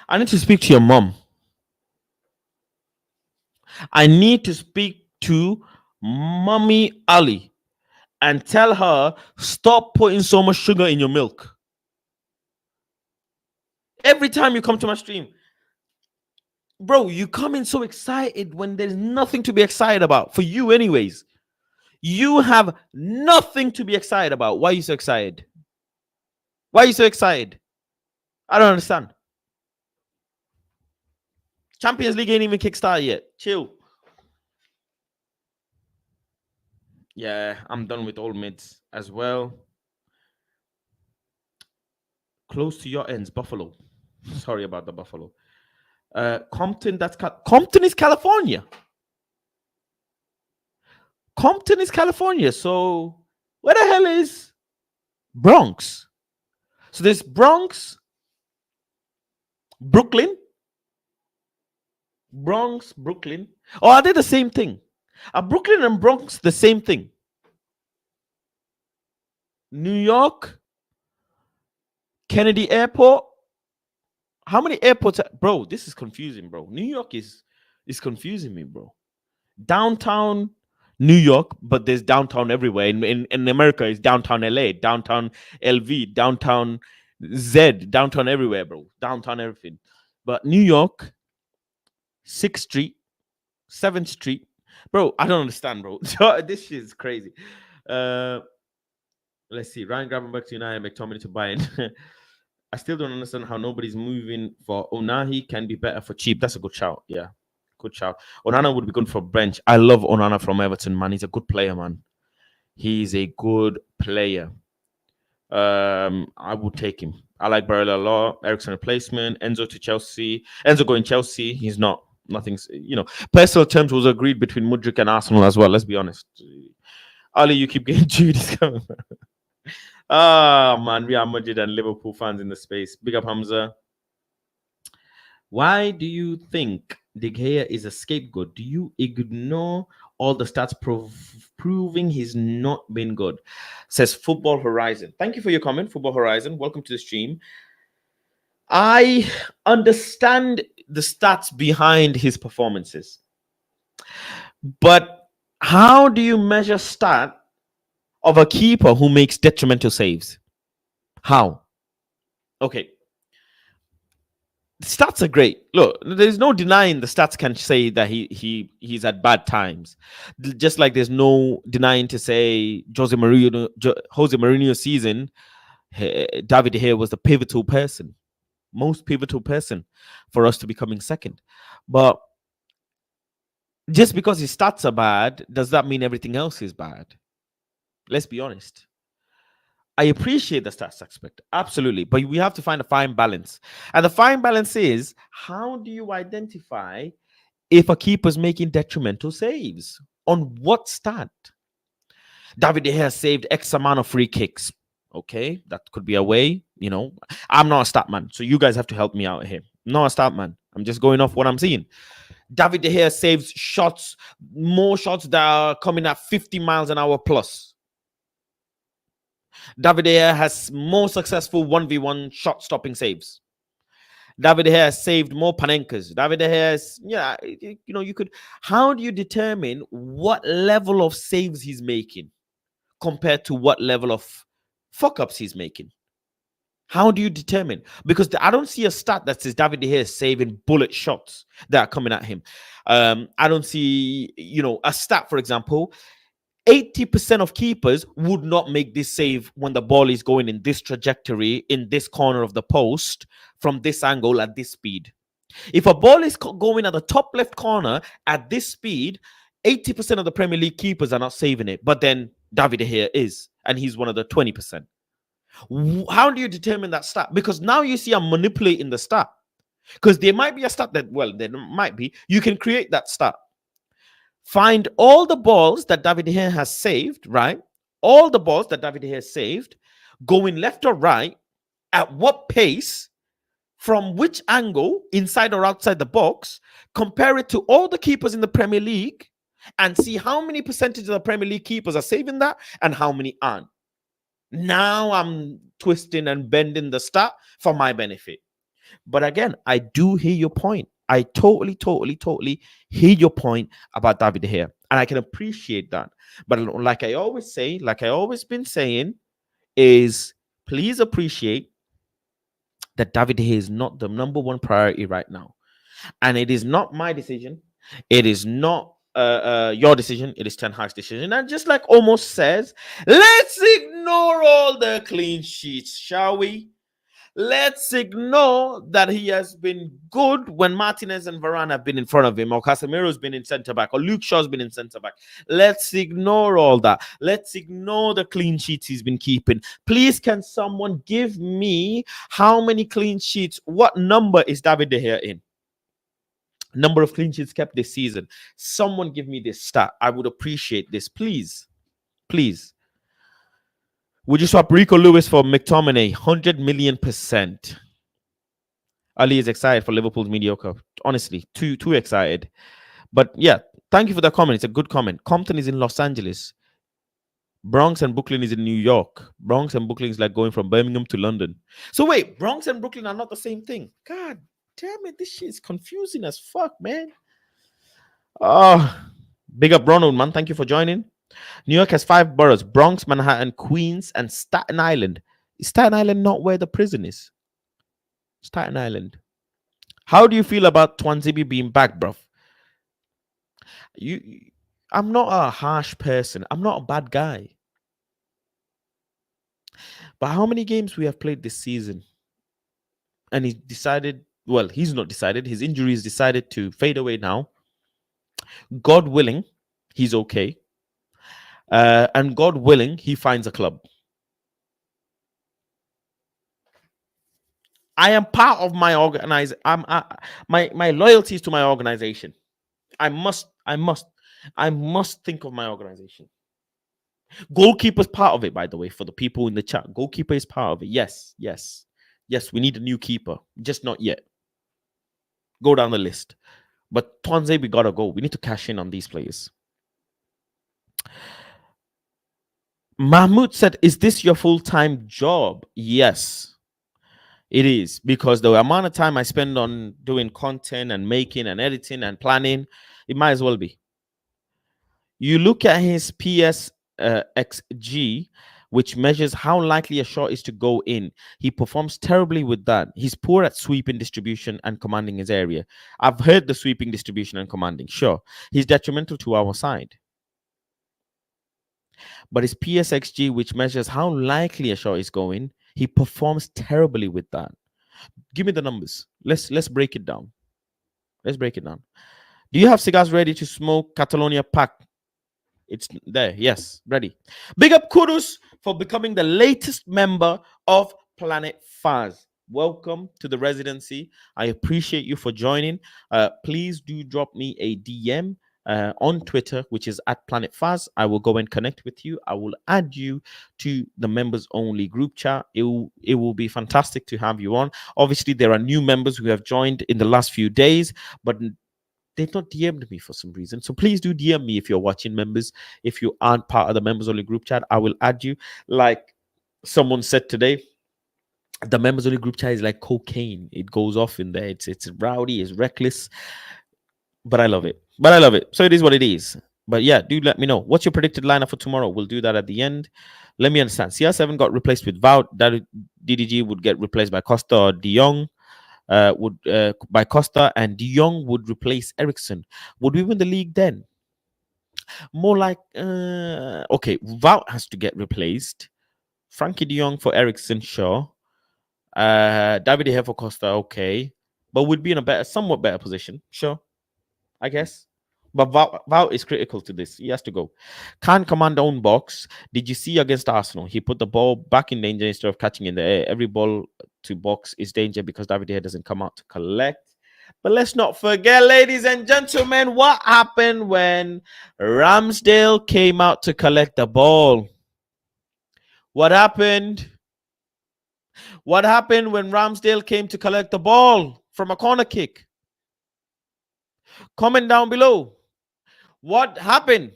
I need to speak to your mom. I need to speak to Mommy Ali and tell her stop putting so much sugar in your milk. Every time you come to my stream, bro, you come in so excited when there's nothing to be excited about. For you, anyways. You have nothing to be excited about. Why are you so excited? Why are you so excited? I don't understand. Champions League ain't even kickstarted yet. Chill. Yeah, I'm done with all mids as well. Close to your ends, Buffalo. Sorry about the Buffalo. Compton, Compton is California. Compton is California. So where the hell is Bronx? So there's Bronx, Brooklyn, Bronx, Brooklyn. Oh, are they the same thing? Are Brooklyn and Bronx the same thing? New York, Kennedy Airport. How many airports? Bro, this is confusing, bro. New York is confusing me, bro. Downtown New York, but there's downtown everywhere. In America, it's downtown LA, downtown LV, downtown Z, downtown everywhere, bro. Downtown everything. But New York, 6th Street, 7th Street. Bro, I don't understand, bro. This shit is crazy. Let's see. Ryan Gravenberg to United, McTominay to Bayern. I still don't understand how nobody's moving for Onahi can be better for cheap. That's a good shout. Yeah. Good shout. Onana would be good for bench. I love Onana from Everton, man. He's a good player, man. He's a good player. I would take him. I like Barella a lot. Ericsson replacement. Enzo to Chelsea. Enzo going Chelsea. He's not. Nothing's, personal terms was agreed between Mudryk and Arsenal as well. Let's be honest. Ali, you keep getting Judy's coming. Man, we are Madrid and Liverpool fans in the space. Big up, Hamza. Why do you think De Gea is a scapegoat? Do you ignore all the stats proving he's not been good? Says Football Horizon. Thank you for your comment, Football Horizon. Welcome to the stream. I understand the stats behind his performances, but how do you measure stat of a keeper who makes detrimental saves? How? Okay. Stats are great. Look, there's no denying the stats can say that he's at bad times. Just like there's no denying to say Jose Mourinho's season, David De Gea was the pivotal person, most pivotal person for us to becoming second. But just because his stats are bad, does that mean everything else is bad? Let's be honest. I appreciate the stats aspect, absolutely, but we have to find a fine balance. And the fine balance is, how do you identify if a keeper's making detrimental saves? On what stat? David De Gea saved X amount of free kicks. Okay, that could be a way. I'm not a stat man, so you guys have to help me out here. I'm not a stat man. I'm just going off what I'm seeing. David De Gea saves shots, more shots that are coming at 50 miles an hour plus. David De Gea has more successful 1v1 shot stopping saves. David De Gea has saved more Panenkas. David De Gea has, you could. How do you determine what level of saves he's making compared to what level of fuck ups he's making? How do you determine? Because I don't see a stat that says David De Gea is saving bullet shots that are coming at him. I don't see, a stat, for example. 80% of keepers would not make this save when the ball is going in this trajectory, in this corner of the post, from this angle at this speed. If a ball is going at the top left corner at this speed, 80% of the Premier League keepers are not saving it. But then David De Gea is, and he's one of the 20%. How do you determine that stat? Because now you see I'm manipulating the stat. Because there might be a stat that, there might be. You can create that stat. Find all the balls that David De Gea has saved, right? All the balls that David De Gea has saved, going left or right, at what pace, from which angle, inside or outside the box, compare it to all the keepers in the Premier League, and see how many percentage of the Premier League keepers are saving that and how many aren't. Now I'm twisting and bending the stat for my benefit. But again, I do hear your point. I totally hear your point about David De Gea, and I can appreciate that. But like I always say, like I always been saying, is please appreciate that David De Gea is not the number one priority right now, and it is not my decision. It is not your decision. It is Ten Hag's decision. And just like almost says, let's ignore all the clean sheets, shall we? Let's ignore that he has been good when Martinez and Varane have been in front of him, or Casemiro's been in centre back, or Luke Shaw's been in centre back. Let's ignore all that. Let's ignore the clean sheets he's been keeping. Please, can someone give me how many clean sheets? What number is David De Gea in? Number of clean sheets kept this season. Someone give me this stat. I would appreciate this, please. Please. Would you swap Rico Lewis for McTominay? 100 million%. Ali is excited for Liverpool's mediocre. Honestly, too excited. But yeah, thank you for that comment. It's a good comment. Compton is in Los Angeles. Bronx and Brooklyn is in New York. Bronx and Brooklyn is like going from Birmingham to London. So wait, Bronx and Brooklyn are not the same thing. God damn it, this shit is confusing as fuck, man. Oh, big up Ronald, man. Thank you for joining. New York has 5 boroughs: Bronx, Manhattan, Queens, and Staten Island. Is Staten Island not where the prison is? Staten Island. How do you feel about Twanzibi being back, bruv? I'm not a harsh person. I'm not a bad guy. But how many games we have played this season? And he decided, well, he's not decided. His injuries decided to fade away now. God willing, he's okay. And God willing, he finds a club. I am part of my my loyalty is to my organization. I must think of my organization. Goalkeeper's part of it, by the way, for the people in the chat. Goalkeeper is part of it. Yes. We need a new keeper, just not yet. Go down the list. But Twanze, we gotta go. We need to cash in on these players. Mahmoud said, "Is this your full-time job?" Yes. It is, because the amount of time I spend on doing content and making and editing and planning, it might as well be. You look at his PSXG, which measures how likely a shot is to go in. He performs terribly with that. He's poor at sweeping, distribution, and commanding his area. I've heard the sweeping, distribution, and commanding. Sure, he's detrimental to our side. But his PSXG, which measures how likely a shot is going, he performs terribly with that. Give me the numbers. Let's break it down. Let's break it down. Do you have cigars ready to smoke? Catalonia pack. It's there. Yes, ready. Big up Kudus for becoming the latest member of Planet Faz. Welcome to the residency. I appreciate you for joining. Please do drop me a DM on Twitter, which is at Planet Faz. I will go and connect with you. I will add you to the members only group chat. It will be fantastic to have you on. Obviously, there are new members who have joined in the last few days, but they've not DM'd me for some reason. So please do DM me if you're watching, members. If you aren't part of the members only group chat, I will add you. Like someone said today, the members only group chat is like cocaine. It goes off in there. It's rowdy, it's reckless. But I love it. So it is what it is. But yeah, do let me know. What's your predicted lineup for tomorrow? We'll do that at the end. Let me understand. CR7 got replaced with Wout. That DDG would get replaced by Costa or De Jong. By Costa, and De Jong would replace Eriksen. Would we win the league then? More like okay, Wout has to get replaced. Frankie De Jong for Eriksen, sure. David De Gea for Costa, okay, but would be in a somewhat better position, sure, I guess. But Wout is critical to this. He has to go. Can't command own box. Did you see against Arsenal? He put the ball back in danger instead of catching in the air. Every ball to box is danger because David De Gea doesn't come out to collect. But let's not forget, ladies and gentlemen, what happened when Ramsdale came out to collect the ball. What happened? What happened when Ramsdale came to collect the ball from a corner kick? Comment down below. What happened?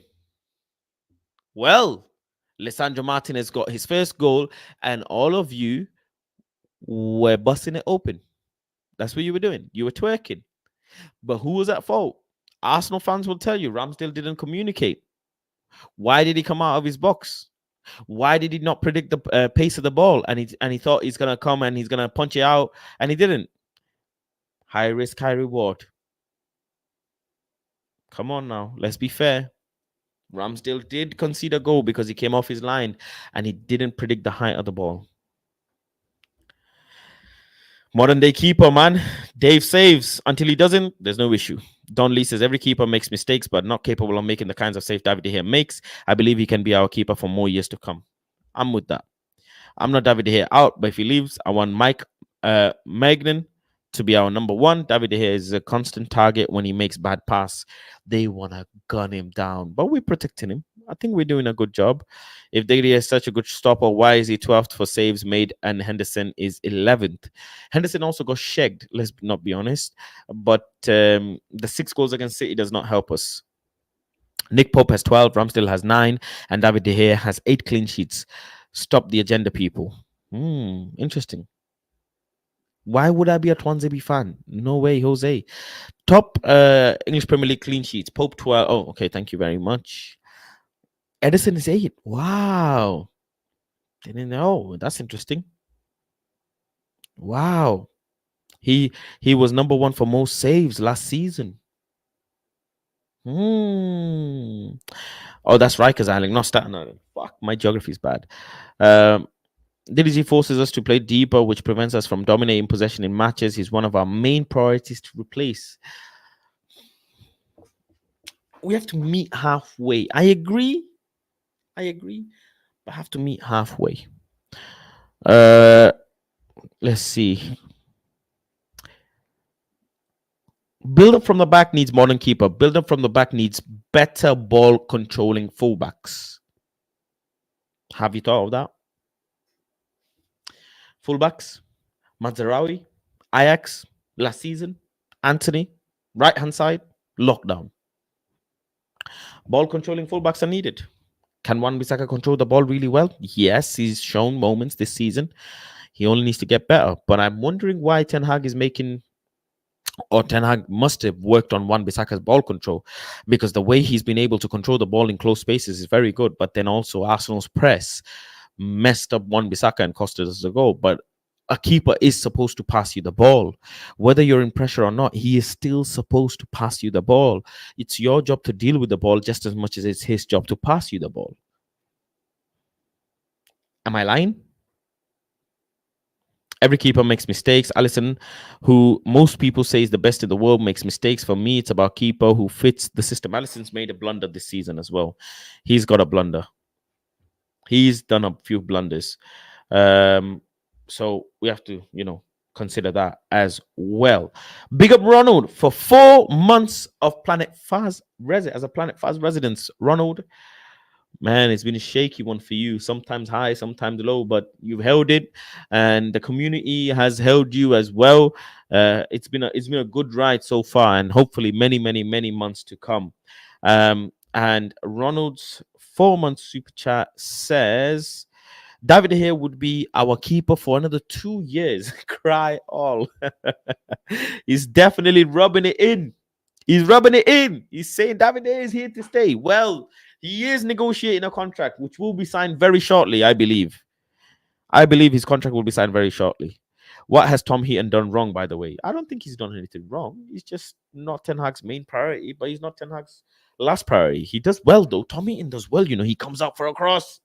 Well, Lisandro Martinez got his first goal, and all of you were busting it open. That's what you were doing. You were twerking. But who was at fault? Arsenal fans will tell you Ramsdale didn't communicate. Why did he come out of his box? Why did he not predict the pace of the ball? And he thought he's gonna come and he's gonna punch it out, and he didn't. High risk, high reward. Come on now, let's be fair. Ramsdale did concede a goal because he came off his line and he didn't predict the height of the ball. Modern day keeper, man. Dave saves. Until he doesn't, there's no issue. Don Lee says every keeper makes mistakes, but not capable of making the kinds of save David De Gea makes. I believe he can be our keeper for more years to come. I'm with that. I'm not David De Gea out, but if he leaves, I want Mike Magnan to be our number one. David De Gea is a constant target when he makes bad pass. They want to gun him down, but we're protecting him. I think we're doing a good job. If De Gea is such a good stopper, why is he 12th for saves made and Henderson is 11th? Henderson also got shagged, let's not be honest. But the 6 goals against City does not help us. Nick Pope has 12, Ramsdale has 9, and David De Gea has 8 clean sheets. Stop the agenda, people. Interesting. Why would I be a Twanzebe fan? No way, Jose. Top English Premier League clean sheets. Pope 12. Oh, okay. Thank you very much. Edison is 8. Wow. Didn't know. That's interesting. Wow. He was number 1 for most saves last season. Oh, that's Rikers Island, not Staten Island. Fuck, my geography is bad. DDG forces us to play deeper, which prevents us from dominating possession in matches. He's one of our main priorities to replace. We have to meet halfway. I agree, but have to meet halfway. Let's see. Build up from the back needs modern keeper. Build up from the back needs better ball controlling fullbacks. Have you thought of that? Fullbacks, Mazarawi, Ajax, last season, Anthony, right hand side, lockdown. Ball controlling fullbacks are needed. Can Wan-Bissaka control the ball really well? Yes, he's shown moments this season. He only needs to get better. But I'm wondering why Ten Hag is making, or Ten Hag must have worked on Wan-Bissaka's ball control, because the way he's been able to control the ball in close spaces is very good. But then also Arsenal's press messed up Wan-Bissaka and costed us a goal. But a keeper is supposed to pass you the ball. Whether you're in pressure or not, he is still supposed to pass you the ball. It's your job to deal with the ball just as much as it's his job to pass you the ball. Am I lying? Every keeper makes mistakes. Alisson, who most people say is the best in the world, makes mistakes. For me, it's about keeper who fits the system. Alisson's made a blunder this season as well. He's got a blunder. He's done a few blunders. So we have to, consider that as well. Big up Ronald for 4 months of Planet Faz as a Planet Faz residence. Ronald, man, it's been a shaky one for you. Sometimes high, sometimes low, but you've held it, and the community has held you as well. It's been a good ride so far, and hopefully many, many, many months to come. And Ronald's 4-month super chat says, David De Gea would be our keeper for another 2 years. Cry all. He's definitely rubbing it in. He's rubbing it in. He's saying David De Gea is here to stay. Well, he is negotiating a contract, which will be signed very shortly, I believe. I believe his contract will be signed very shortly. What has Tom Heaton done wrong, by the way? I don't think he's done anything wrong. He's just not Ten Hag's main priority, but he's not Ten Hag's last priority. He does well, though. Tom Heaton does well. He comes out for a cross.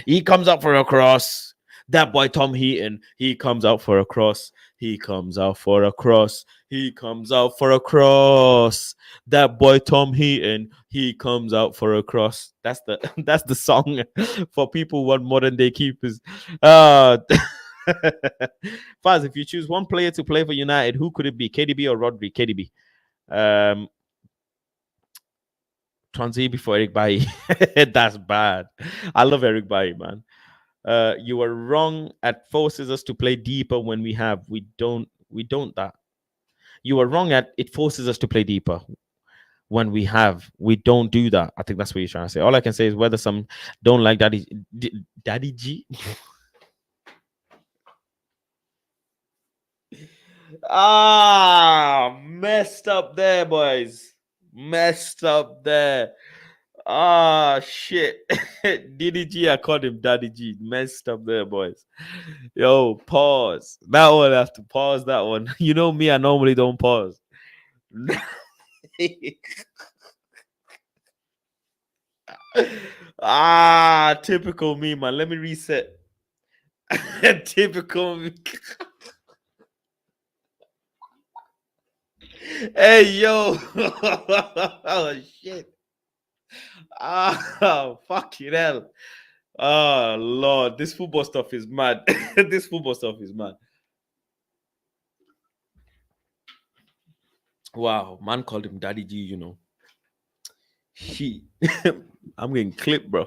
He comes out for a cross. That boy Tom Heaton, he comes out for a cross. He comes out for a cross. He comes out for a cross. That boy Tom Heaton, he comes out for a cross. That's the song for people who want modern day keepers. Faz, if you choose one player to play for United, who could it be? KDB or Rodri? KDB. Twanzebe for Eric Bailly. That's bad. I love Eric Bailly, man. You are wrong. At forces us to play deeper when we don't that. You are wrong at it forces us to play deeper when we don't do that. I think that's what you're trying to say. All I can say is whether some don't like Daddy G. Messed up there, boys. Messed up there. Shit. DDG, I called him Daddy G. Messed up there, boys. Yo, pause. That one, I have to pause that one. You know me, I normally don't pause. Typical me, man. Let me reset. Typical me. Hey, yo. Oh, shit. Ah, fucking hell. Oh, Lord. This football stuff is mad. This football stuff is mad. Wow. Man called him Daddy G, you know. He, I'm getting clipped, bro.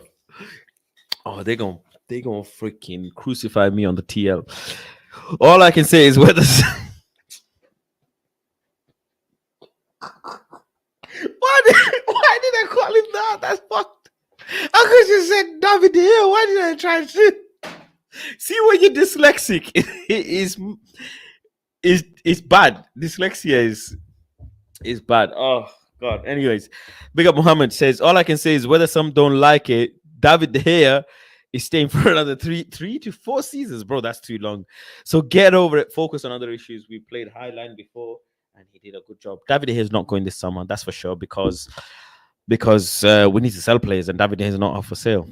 Oh, they gonna freaking crucify me on the TL. All I can say is whether why did I call him that? That's fucked. I could just said David here. Why did I try to see when you're dyslexic? Is bad. Dyslexia is bad. Oh God. Anyways, Big Up Muhammad says all I can say is whether some don't like it, David De Gea is staying for another three to 4 seasons, bro. That's too long. So get over it. Focus on other issues. We played Highline before, and he did a good job. David De Gea is not going this summer, that's for sure, because we need to sell players, and David De Gea is not up for sale.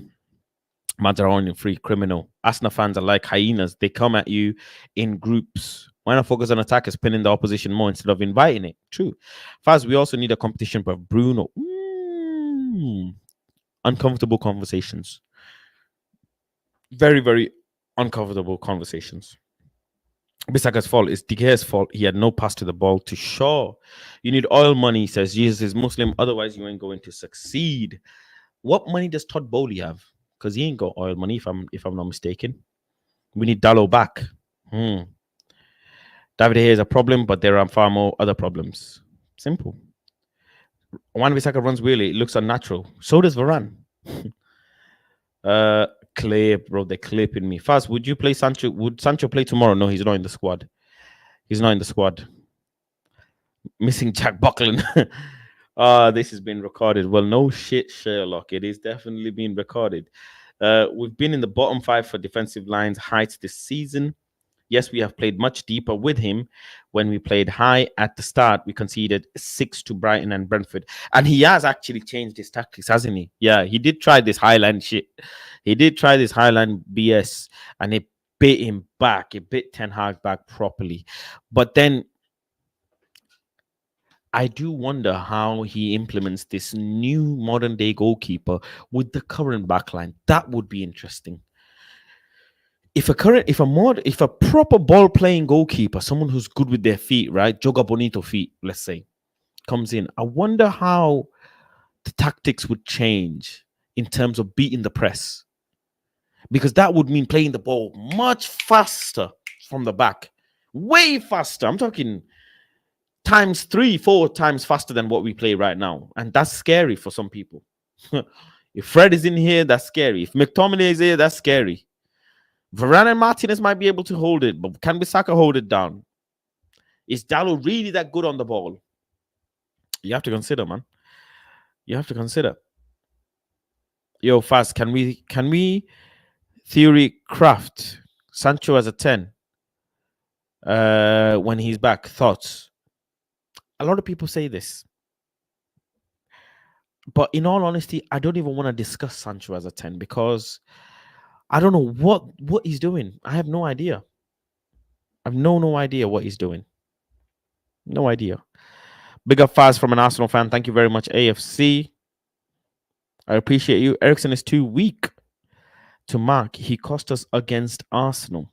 Mazzaroni free criminal. Arsenal fans are like hyenas. They come at you in groups. Why not focus on attackers pinning the opposition more instead of inviting it? True. Fast, we also need a competition for Bruno. Uncomfortable conversations. Very, very uncomfortable conversations. Bissaka's fault is De Gea's fault. He had no pass to the ball to Shaw. You need oil money, says Jesus is Muslim. Otherwise, you ain't going to succeed. What money does Todd Bowley have? Because he ain't got oil money, if I'm not mistaken. We need Dallo back. David De Gea is a problem, but there are far more other problems. Simple. Wan Bissaka runs weirdly. It looks unnatural. So does Varane. Clip, bro. They're clipping me. Fast, would you play Sancho? Would Sancho play tomorrow? No, he's not in the squad. He's not in the squad. Missing Jack Buckland. This has been recorded. Well, no shit, Sherlock. It is definitely being recorded. We've been in the bottom 5 for defensive lines heights this season. Yes, we have played much deeper with him. When we played high at the start, we conceded 6 to Brighton and Brentford. And he has actually changed his tactics, hasn't he? Yeah, he did try this Highland shit. He did try this Highland BS, and it bit him back. It bit Ten Hag back properly. But then I do wonder how he implements this new modern day goalkeeper with the current backline. That would be interesting. If a proper ball playing goalkeeper, someone who's good with their feet, right, Joga Bonito feet, let's say, comes in, I wonder how the tactics would change in terms of beating the press, because that would mean playing the ball much faster from the back, way faster. I'm talking times 3-4 times faster than what we play right now, and that's scary for some people. If Fred is in here, that's scary. If McTominay is here, that's scary. Varane and Martinez might be able to hold it, but can Bissaka hold it down? Is Dallo really that good on the ball? You have to consider, man. You have to consider. Yo, Fast, can we theory craft Sancho as a 10 when he's back? Thoughts? A lot of people say this. But in all honesty, I don't even want to discuss Sancho as a 10 because I don't know what he's doing. I have no idea. I have no idea what he's doing. No idea. Big up Fast from an Arsenal fan. Thank you very much, AFC. I appreciate you. Eriksen is too weak to mark. He cost us against Arsenal.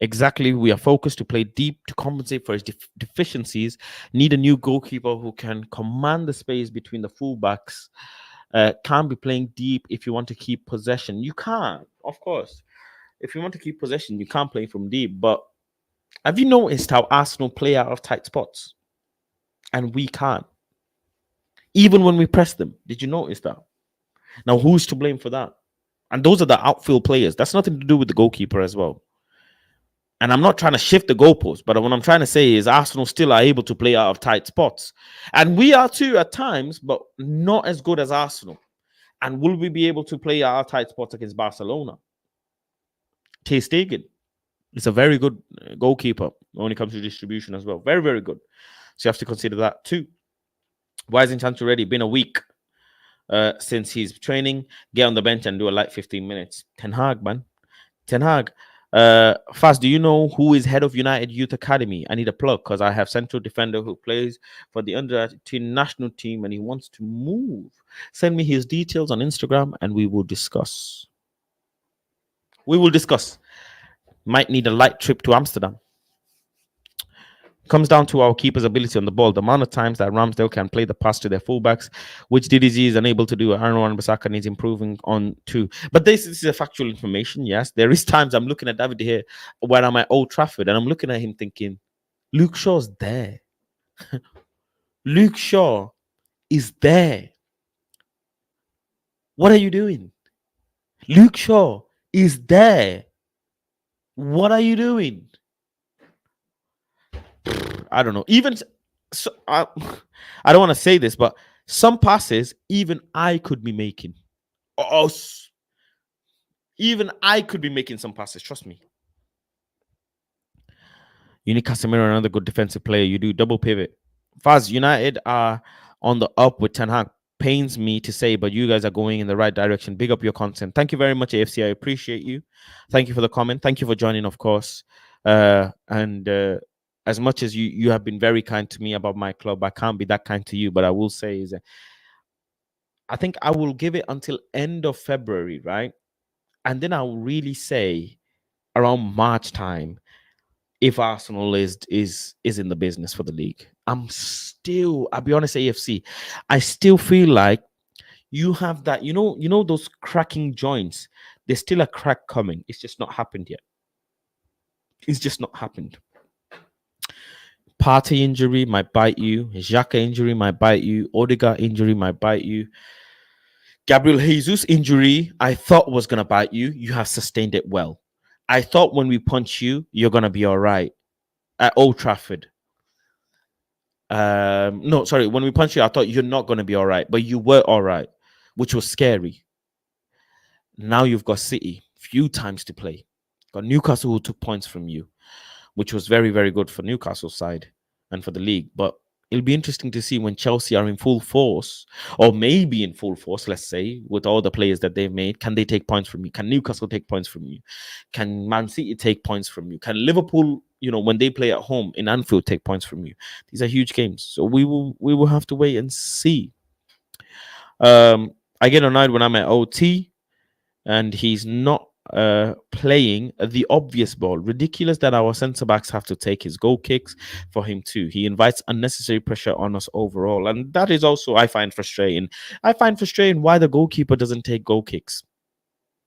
Exactly. We are focused to play deep to compensate for his deficiencies. Need a new goalkeeper who can command the space between the fullbacks. Can't be playing deep if you want to keep possession. You can't, of course. If you want to keep possession, you can't play from deep. But have you noticed how Arsenal play out of tight spots? And we can't. Even when we press them. Did you notice that? Now, who's to blame for that? And those are the outfield players. That's nothing to do with the goalkeeper as well. And I'm not trying to shift the goalpost, but what I'm trying to say is Arsenal still are able to play out of tight spots. And we are too at times, but not as good as Arsenal. And will we be able to play out of tight spots against Barcelona? Ter Stegen is a very good goalkeeper when it comes to distribution as well. Very, very good. So you have to consider that too. Why isn't Sancho ready? Been a week since he's training. Get on the bench and do a light 15 minutes. Ten Hag, man. Ten Hag. Fast, do you know who is head of United Youth Academy? I need a plug because I have central defender who plays for the under 18 national team and he wants to move. Send me his details on Instagram and we will discuss. We will discuss. Might need a light trip to Amsterdam. Comes down to our keeper's ability on the ball. The amount of times that Ramsdale can play the pass to their fullbacks, which DDG is unable to do. Aaron Wan-Bissaka needs improving on too. But this is a factual information. Yes, there is times I'm looking at David here when I'm at Old Trafford and I'm looking at him thinking, Luke Shaw's there. Luke Shaw is there. What are you doing? Luke Shaw is there. What are you doing? I don't know. Even so, I don't want to say this, but some passes even I could be making. Oh, even I could be making some passes. Trust me. You need Casemiro, another good defensive player. You do double pivot. Faz, United are on the up with Ten Hag. Pains me to say, but you guys are going in the right direction. Big up your content. Thank you very much, AFC. I appreciate you. Thank you for the comment. Thank you for joining, of course. And as much as you have been very kind to me about my club, I can't be that kind to you. But I will say is that I think I will give it until end of February, right? And then I'll really say around March time if Arsenal is in the business for the league. I'll be honest, AFC, I still feel like you have that, you know those cracking joints. There's still a crack coming. It's just not happened yet. It's just not happened. Partey injury might bite you. Xhaka injury might bite you. Odegaard injury might bite you. Gabriel Jesus injury, I thought was going to bite you. You have sustained it well. I thought when we punch you, you're going to be all right. At Old Trafford. No, sorry. When we punch you, I thought you're not going to be all right. But you were all right, which was scary. Now you've got City. Few times to play. Got Newcastle who took points from you, which was very, very good for Newcastle's side and for the league. But it'll be interesting to see when Chelsea are in full force, or maybe in full force, let's say, with all the players that they've made. Can they take points from you? Can Newcastle take points from you? Can Man City take points from you? Can Liverpool, when they play at home in Anfield, take points from you? These are huge games. So we will have to wait and see. I get annoyed when I'm at OT and he's not playing the obvious ball. Ridiculous that our centre backs have to take his goal kicks for him too. He invites unnecessary pressure on us overall, and that is also I find frustrating. I find frustrating why the goalkeeper doesn't take goal kicks.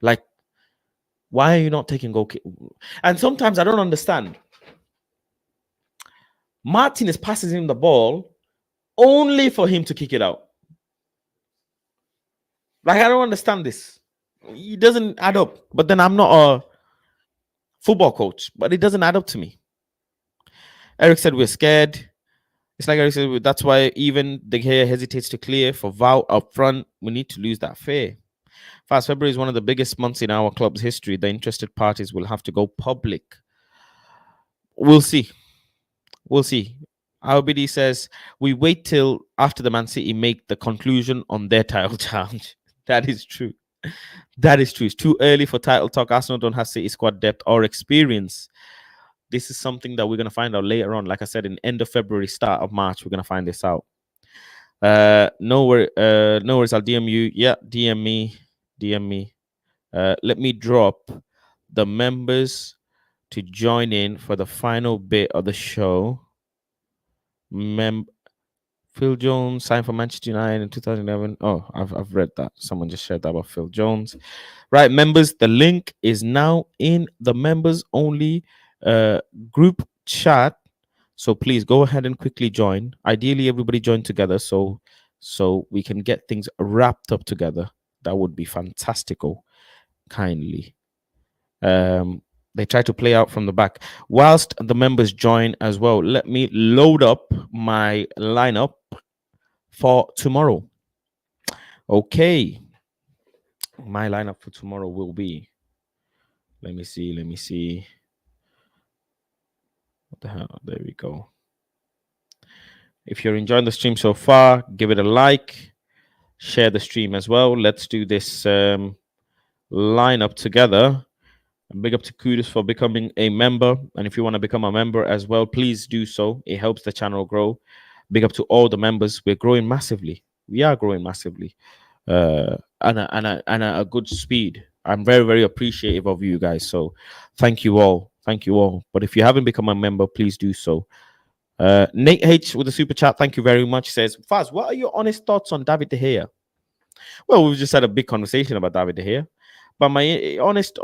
Like, why are you not taking goal kicks? And sometimes I don't understand. Martinez passes him the ball only for him to kick it out. Like, I don't understand this. It doesn't add up. But then I'm not a football coach, but it doesn't add up to me. Eric said we're scared. It's like Eric said, that's why even De Gea hesitates to clear for Val up front. We need to lose that fear. Fast February is one of the biggest months in our club's history. The interested parties will have to go public. We'll see. We'll see. RBD says we wait till after the Man City make the conclusion on their title challenge. That is true. That is true. It's too early for title talk. Arsenal don't have City squad depth or experience. This is something that we're going to find out later on. Like I said, in end of February, start of March, we're going to find this out. No worries. I'll DM you. Yeah, DM me. Let me drop the members to join in for the final bit of the show. Phil Jones signed for Manchester United in 2011. Oh, I've read that. Someone just shared that about Phil Jones. Right, members, the link is now in the members only group chat. So please go ahead and quickly join. Ideally, everybody join together so we can get things wrapped up together. That would be fantastical. Kindly. They try to play out from the back. Whilst the members join as well, let me load up my lineup for tomorrow. Okay. My lineup for tomorrow will be, let me see. What the hell? There we go. If you're enjoying the stream so far, give it a like. Share the stream as well. Let's do this lineup together. And big up to Kudus for becoming a member. And if you want to become a member as well, please do so. It helps the channel grow. Big up to all the members. We're growing massively. We are growing massively. And a good speed. I'm very, very appreciative of you guys. So thank you all. Thank you all. But if you haven't become a member, please do so. Nate H with the super chat, thank you very much. Says, Faz, what are your honest thoughts on David De Gea? Well, we've just had a big conversation about David De Gea, but my honest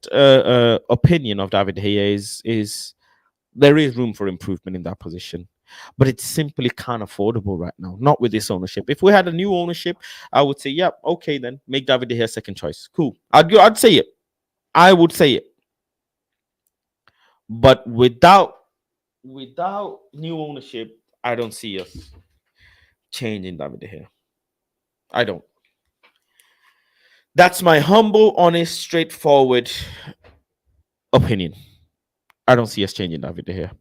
opinion of David De Gea is there is room for improvement in that position, but it's simply can't affordable right now. Not with this ownership. If we had a new ownership, I would say, yeah, okay, then make David De Gea second choice. Cool. I'd say it. I would say it. But without new ownership, I don't see us changing David De Gea. I don't. That's my humble, honest, straightforward opinion. I don't see us changing David De Gea.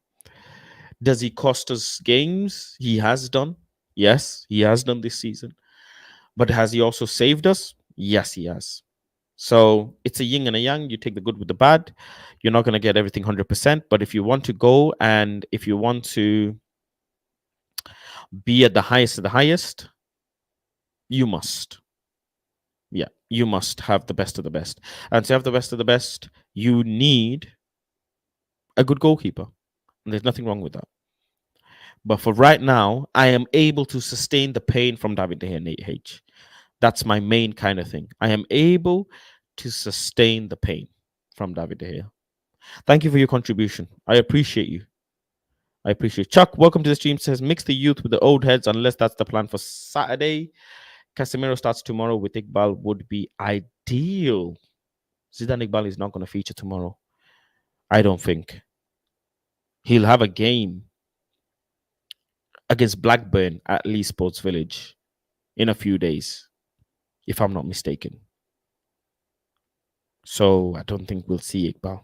Does he cost us games? He has done. Yes, he has done this season. But has he also saved us? Yes, he has. So it's a yin and a yang. You take the good with the bad. You're not going to get everything 100%. But if you want to go and if you want to be at the highest of the highest, you must. Yeah, you must have the best of the best. And to have the best of the best, you need a good goalkeeper. And there's nothing wrong with that. But for right now, I am able to sustain the pain from David De Gea and H. That's my main kind of thing. I am able to sustain the pain from David De Gea. Thank you for your contribution. I appreciate you. I appreciate Chuck. Welcome to the stream. Says mix the youth with the old heads, unless that's the plan for Saturday. Casemiro starts tomorrow with Iqbal would be ideal. Zidane Iqbal is not going to feature tomorrow. I don't think. He'll have a game against Blackburn at Lee Sports Village in a few days, if I'm not mistaken. So I don't think we'll see Iqbal.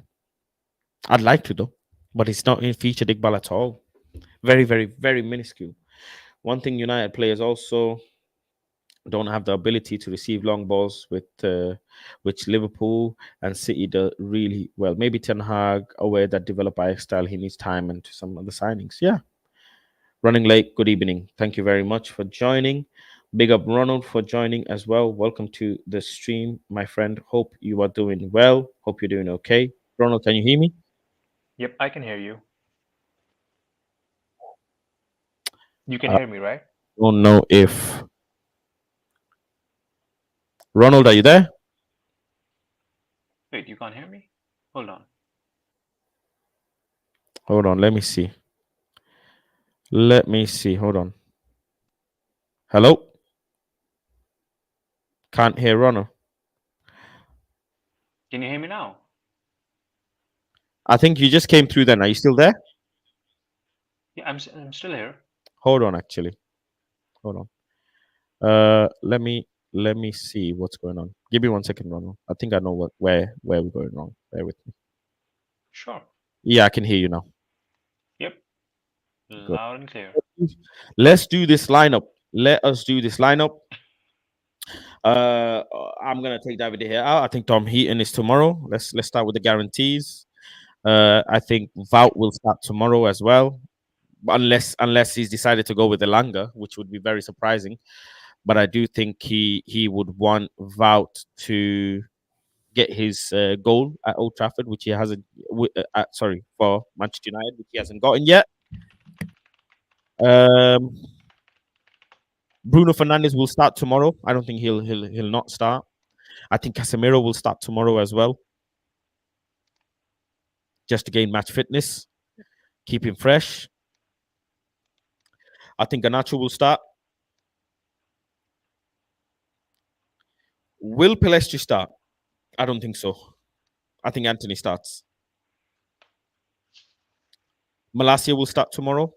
I'd like to, though, but it's not in featured Iqbal at all. Very, very, very minuscule. One thing United players also don't have the ability to receive long balls, with which Liverpool and City do really well. Maybe Ten Hag, aware that develop Ajax style, he needs time and to some other signings. Yeah. Running late. Good evening. Thank you very much for joining. Big up Ronald for joining as well. Welcome to the stream, my friend. Hope you are doing well. Hope you're doing okay. Ronald, can you hear me? Yep, I can hear you. You can I hear me, right? don't know if Ronald, are you there? Wait, you can't hear me? Hold on. Hold on, let me see. Let me see. Hold on. Hello? Can't hear Ronald. Can you hear me now? I think you just came through then. Are you still there? Yeah, I'm still here. Hold on, actually. Hold on. Let me see what's going on. Give me 1 second, Ronald. I think I know where we're going wrong. Bear with me. Sure. Yeah, I can hear you now. Yep. Good. Loud and clear. Let's do this lineup. Let us do this lineup. I'm gonna take David De Gea out. I think Tom Heaton is tomorrow. Let's start with the guarantees. I think Vout will start tomorrow as well, unless he's decided to go with Elanga, which would be very surprising. But I do think he would want Vout to get his goal at Old Trafford, which he hasn't. For Manchester United, which he hasn't gotten yet. Bruno Fernandes will start tomorrow. I don't think he'll not start. I think Casemiro will start tomorrow as well, just to gain match fitness, keep him fresh. I think Garnacho will start. Will Pellistri start? I don't think so. I think Anthony starts. Malacia will start tomorrow.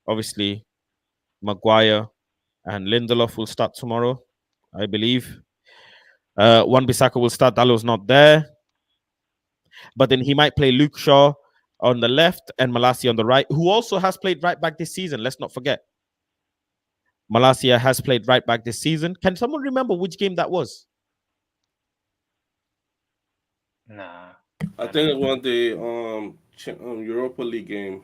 Obviously, Maguire and Lindelof will start tomorrow, I believe. Wan-Bissaka will start. Dalo's not there. But then he might play Luke Shaw on the left and Malacia on the right, who also has played right back this season. Let's not forget. Malacia has played right back this season. Can someone remember which game that was? Nah. I think it won the Europa League game.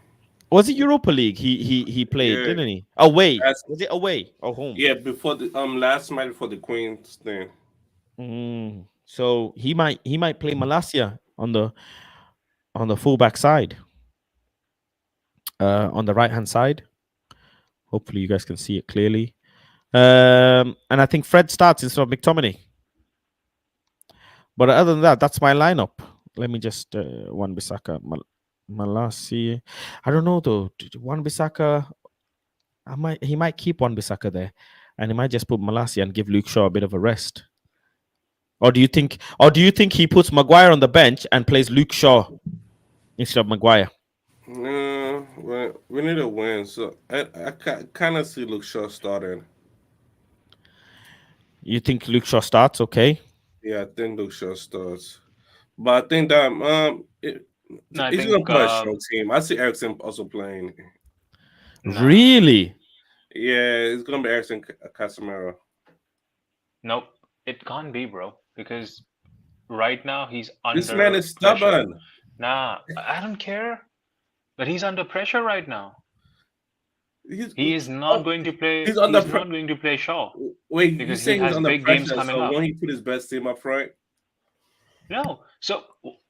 Was it Europa League? He played, Yeah, didn't he? Away. that's Was it away or home? yeah before the last match before the Queens thing. So he might play Malasia on the fullback side, on the right hand side. Hopefully, you guys can see it clearly. And I think Fred starts instead of McTominay. But other than that, that's my lineup. Let me just Wan-Bissaka, Malasia. I don't know though. Wan-Bissaka, he might keep Wan-Bissaka there, and he might just put Malasia and give Luke Shaw a bit of a rest. Or do you think he puts Maguire on the bench and plays Luke Shaw instead of Maguire? No, we need a win. So I kind of see Luke Shaw starting. You think Luke Shaw starts? Okay. Yeah, I think Luke Shaw starts. But I think that No, I he's think gonna play a strong team. I see Ericsson also playing. nah. Really? Yeah, it's gonna be Ericsson Casemiro. Nope. It can't be, bro. Because right now he's This man under is pressure. stubborn. Nah, I don't care. But he's under pressure right now. He is not going to play. He's under He's not going to play Shaw Wait, you because he saying he's has under big games pressure? coming So up. when he put his best team up front, No. So,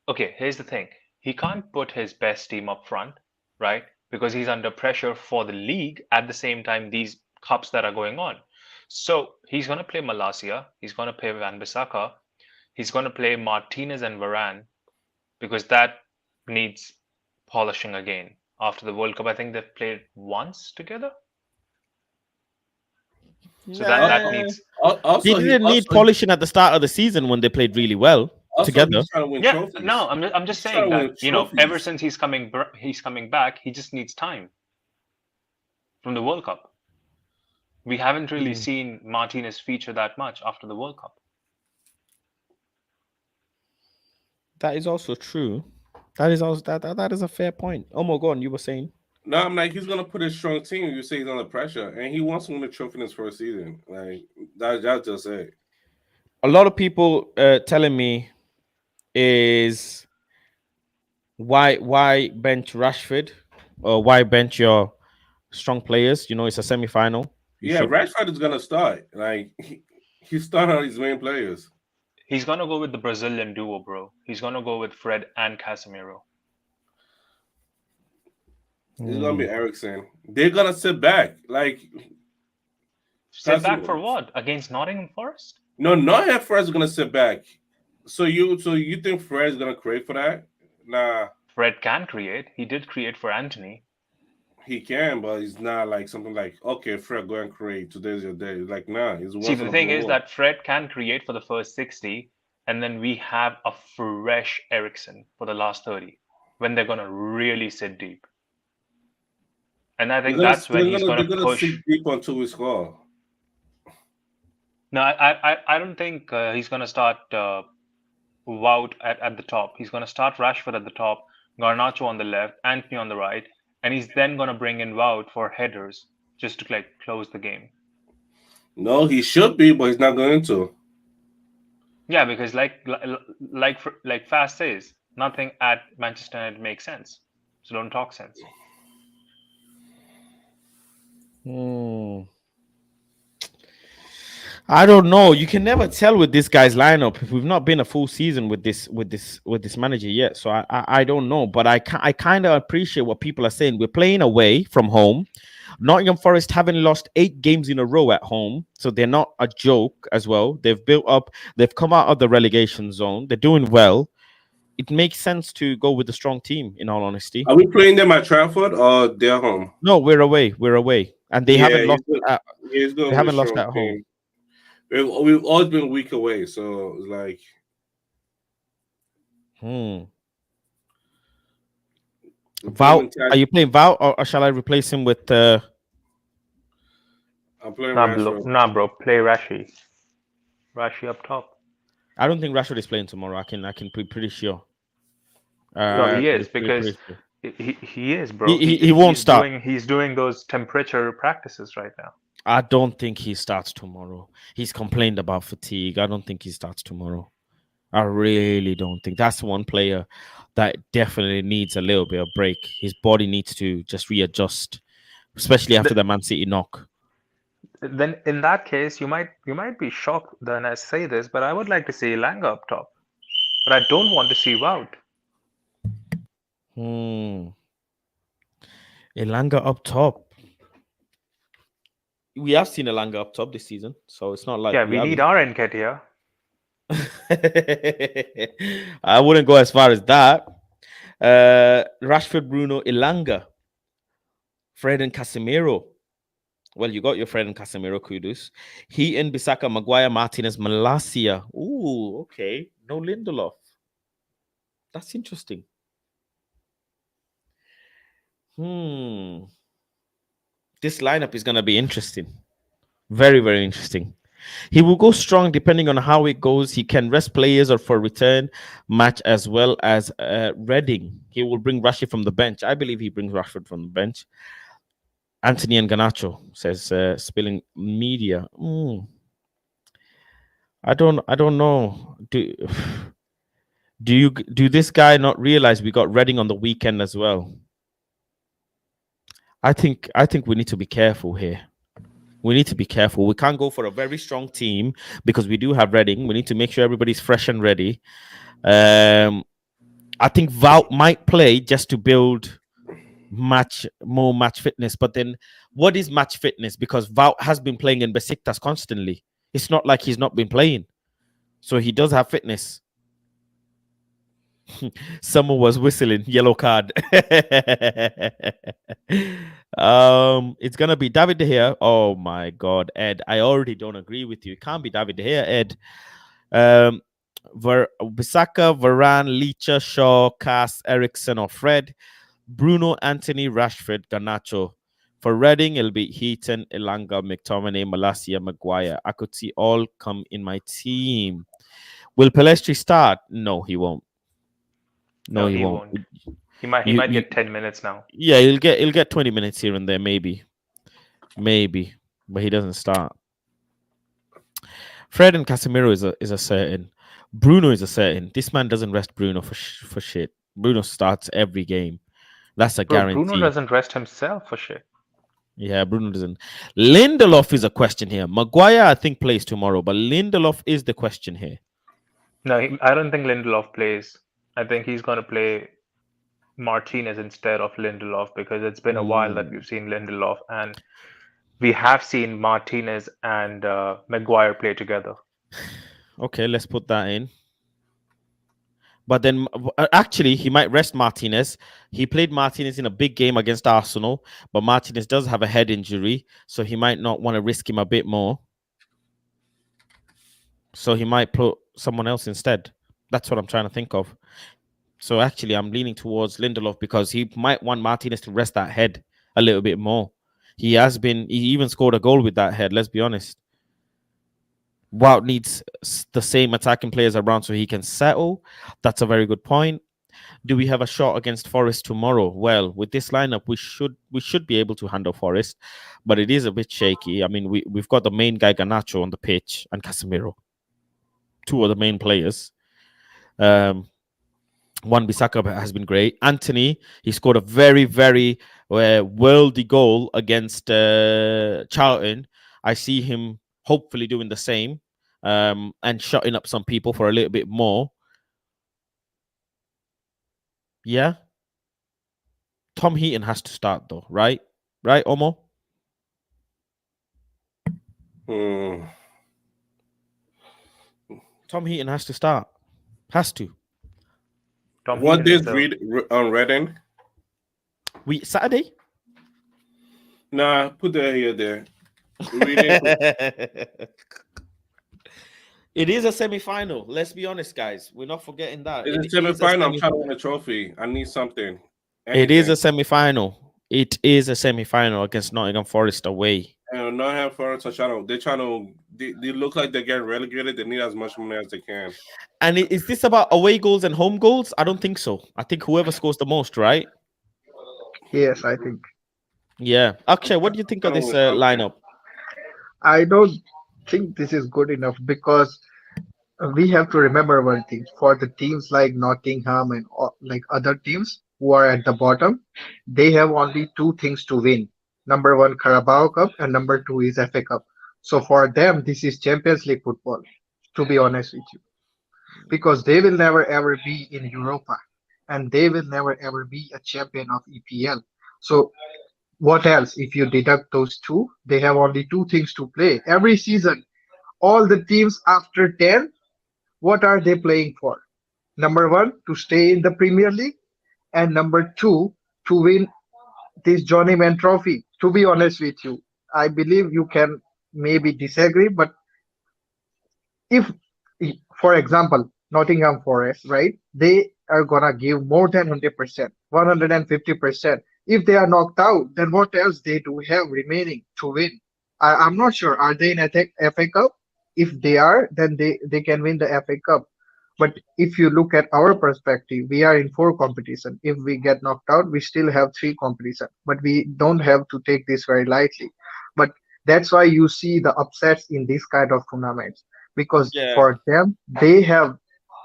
okay, here's the thing. He can't put his best team up front, right? Because he's under pressure for the league at the same time these cups that are going on. So he's going to play Malasia. He's going to play Wan-Bissaka. He's going to play Martinez and Varane because that needs polishing again. After the World Cup, I think they've played once together. So that needs. also He didn't need polishing at the start of the season when they played really well together. He's trying to win Yeah, trophies. no, I'm just He's saying trying to that win ever trophies. since he's coming back, he just needs time from the World Cup. We haven't really seen Martinez feature that much after the World Cup. That is also true. That is also that is a fair point. Oh my god, you were saying? No, I'm like he's gonna put a strong team. You say he's under pressure, and he wants to win the trophy in his first season. Like that's just it. A lot of people telling me is why bench Rashford or why bench your strong players? You know, it's a semi-final. Yeah, Rashford is gonna start. Like he started on his main players. He's gonna go with the Brazilian duo, bro. He's gonna go with Fred and Casemiro. It's gonna be Ericsson. They're gonna sit back. Like Sit back for what? Against Nottingham Forest? no, not Fred's gonna sit back. So you think Fred's gonna create for that? Nah, Fred can create. He did create for Anthony. he can, but it's not like something like okay, Fred, go and create. Today's your day. Like nah, it's See, the thing is that Fred can create for the first 60, and then we have a fresh Ericsson for the last 30 when they're gonna really sit deep. And I think that's when he's gonna push. Sit deep until we score. No, I don't think he's gonna start Wout at the top. He's gonna start Rashford at the top, Garnacho on the left, Anthony on the right, and he's then gonna bring in Wout for headers just to like close the game. No, he should be, but he's not going to. Yeah, because like Fast says, nothing at Manchester United makes sense. So don't talk sense. I don't know. You can never tell with this guy's lineup if we've not been a full season with this manager yet. So I don't know, but I kind of appreciate what people are saying. We're playing away from home. Nottingham Forest haven't lost 8 games in a row at home, so they're not a joke as well. They've built up. They've come out of the relegation zone. They're doing well. It makes sense to go with a strong team. In all honesty, are we playing them at Trafford or they're home? No, we're away. We're away, and they haven't lost. They haven't lost at home. We've always been a week away, so it's like. Val, are you playing Val or shall I replace him with? I'm playing Nah, bro. Play Rashi. Rashi up top. I don't think Rashford is playing tomorrow. I can be pretty sure. No, he is because he is, bro. He won't start. He's doing those temperature practices right now. I don't think he starts tomorrow. He's complained about fatigue. I don't think he starts tomorrow. I really don't think that's one player that definitely needs a little bit of break. His body needs to just readjust, especially after the Man City knock. Then in that case, you might be shocked when I say this, but I would like to see Elanga up top. But I don't want to see Wout. Elanga up top. We have seen Elanga up top this season, so it's not like Yeah, we we need haven't. our Nketiah. I wouldn't go as far as that. Rashford, Bruno, Elanga, Fred, and Casemiro. Well, you got your Fred and Casemiro, kudos. Heaton, Bissaka, Maguire, Martinez, Malacia. Ooh, okay. No Lindelof. That's interesting. This lineup is going to be interesting. Very, very interesting. He will go strong depending on how it goes. He can rest players or for return match as well as Reading. He will bring Rashford from the bench. I believe he brings Rashford from the bench. Anthony and Garnacho says spilling media. I don't know. Do this guy not realize we got Reading on the weekend as well? I think we need to be careful here. We need to be careful. We can't go for a very strong team because we do have Reading. We need to make sure everybody's fresh and ready. I think Wout might play just to build more match fitness. But then what is match fitness? Because Wout has been playing in Besiktas constantly. It's not like he's not been playing. So he does have fitness. Someone was whistling, yellow card. It's gonna be David De Gea. Oh my god, Ed. I already don't agree with you. It can't be David De Gea, Ed. Bissaka, Varane, Licha, Shaw, Cass, Ericsson, or Fred, Bruno, Anthony, Rashford, Garnacho. For Reading, it'll be Heaton, Elanga, McTominay, Malacia, Maguire. I could see all come in my team. Will Pelestri start? No, he won't. No, he won't. He might get 10 minutes now. Yeah, he'll get 20 minutes here and there, maybe, but he doesn't start. Fred and Casemiro is a certain. Bruno is a certain. This man doesn't rest Bruno for shit. Bruno starts every game. That's a guarantee. Bruno doesn't rest himself for shit. Yeah, Bruno doesn't. Lindelof is a question here. Maguire, I think, plays tomorrow, but Lindelof is the question here. No, I don't think Lindelof plays. I think he's going to play Martinez instead of Lindelof because it's been a while that we've seen Lindelof, and we have seen Martinez and Maguire play together. Okay, let's put that in. But then, actually, he might rest Martinez. He played Martinez in a big game against Arsenal, but Martinez does have a head injury, so he might not want to risk him a bit more. So he might put someone else instead. That's what I'm trying to think of. So actually, I'm leaning towards Lindelof because he might want Martinez to rest that head a little bit more. He even scored a goal with that head, let's be honest. Wout needs the same attacking players around so he can settle. That's a very good point. Do we have a shot against Forest tomorrow? Well, with this lineup, we should be able to handle Forest, but it is a bit shaky. I mean, we've got the main guy Garnacho on the pitch and Casemiro, two of the main players. Wan-Bissaka has been great. Anthony, he scored a very, very worldy goal against Charlton. I see him hopefully doing the same and shutting up some people for a little bit more. Yeah. Tom Heaton has to start though, right? Right, Omo? Tom Heaton has to start. Has to. What did on Reading? Saturday? Nah, put that here there. It is a semi-final. Let's be honest, guys. We're not forgetting that. It's a semi-final. I'm trying to win a trophy. I need something. Anything. It is a semi-final. It is a semi-final against Nottingham Forest away. And Nottingham Forest they look like they're getting relegated. They need as much money as they can. And is this about away goals and home goals? I don't think so. I think whoever scores the most, right? Yes, I think. Yeah. Akshay, what do you think of this lineup? I don't think this is good enough because we have to remember one thing. For the teams like Nottingham and like other teams who are at the bottom, they have only two things to win. Number one, Carabao Cup, and number two is FA Cup. So for them, this is Champions League football, to be honest with you, because they will never ever be in Europa, and they will never ever be a champion of EPL. So what else? If you deduct those two, they have only two things to play every season. All the teams after 10, what are they playing for? Number one, to stay in the Premier League, and number two, to win this Journeyman Trophy. To be honest with you, I believe you can maybe disagree, but if, for example, Nottingham Forest, right, they are gonna give more than 100%, 150%. If they are knocked out, then what else they do have remaining to win? I'm not sure. Are they in FA Cup? If they are, then they can win the FA Cup. But if you look at our perspective, we are in four competition. If we get knocked out, we still have three competition. But we don't have to take this very lightly. But that's why you see the upsets in this kind of tournaments, because Yeah. for them, they have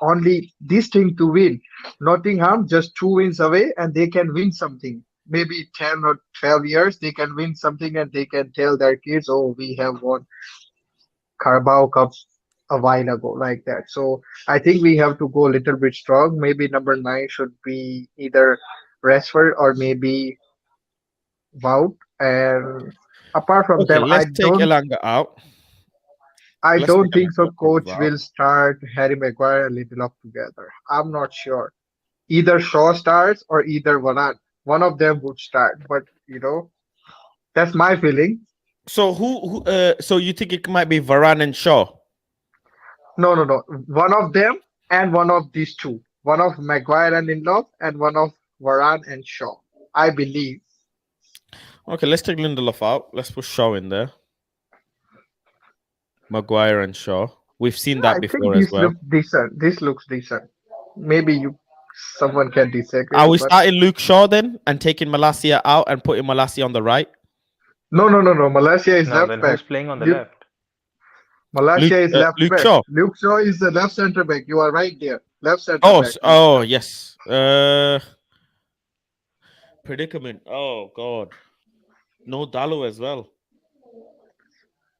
only this thing to win. Nottingham just two wins away, and they can win something. Maybe 10 or 12 years, they can win something, and they can tell their kids, "Oh, we have won Carabao Cup a while ago," like that. So I think we have to go a little bit strong. Maybe number nine should be either Rashford or maybe Wout. And apart from Okay, them, let's take Elanga out. I Let's take don't think so. Elanga Coach out. will start Harry Maguire and Lindelof together. I'm not sure. Either Shaw starts or either Varane. One of them would start, but that's my feeling. So so you think it might be Varane and Shaw? No, no, no. One of them and one of these two. One of Maguire and Lindelof and one of Varane and Shaw. I believe. Okay, let's take Lindelof out. Let's put Shaw in there. Maguire and Shaw. We've seen Yeah, that I think before as this well. looks decent. This looks decent. Maybe someone can disagree, Are we but starting Luke Shaw then and taking Malacia out and putting Malacia on the right? no, no, no, no. Malaysia is No, left then back. who's playing on the You, left? Malaysia is left Luke back. Shaw. Luke Shaw is the left center back. You are right there. Left center Oh, back. oh yes. Predicament. Oh God. No Dalo as well.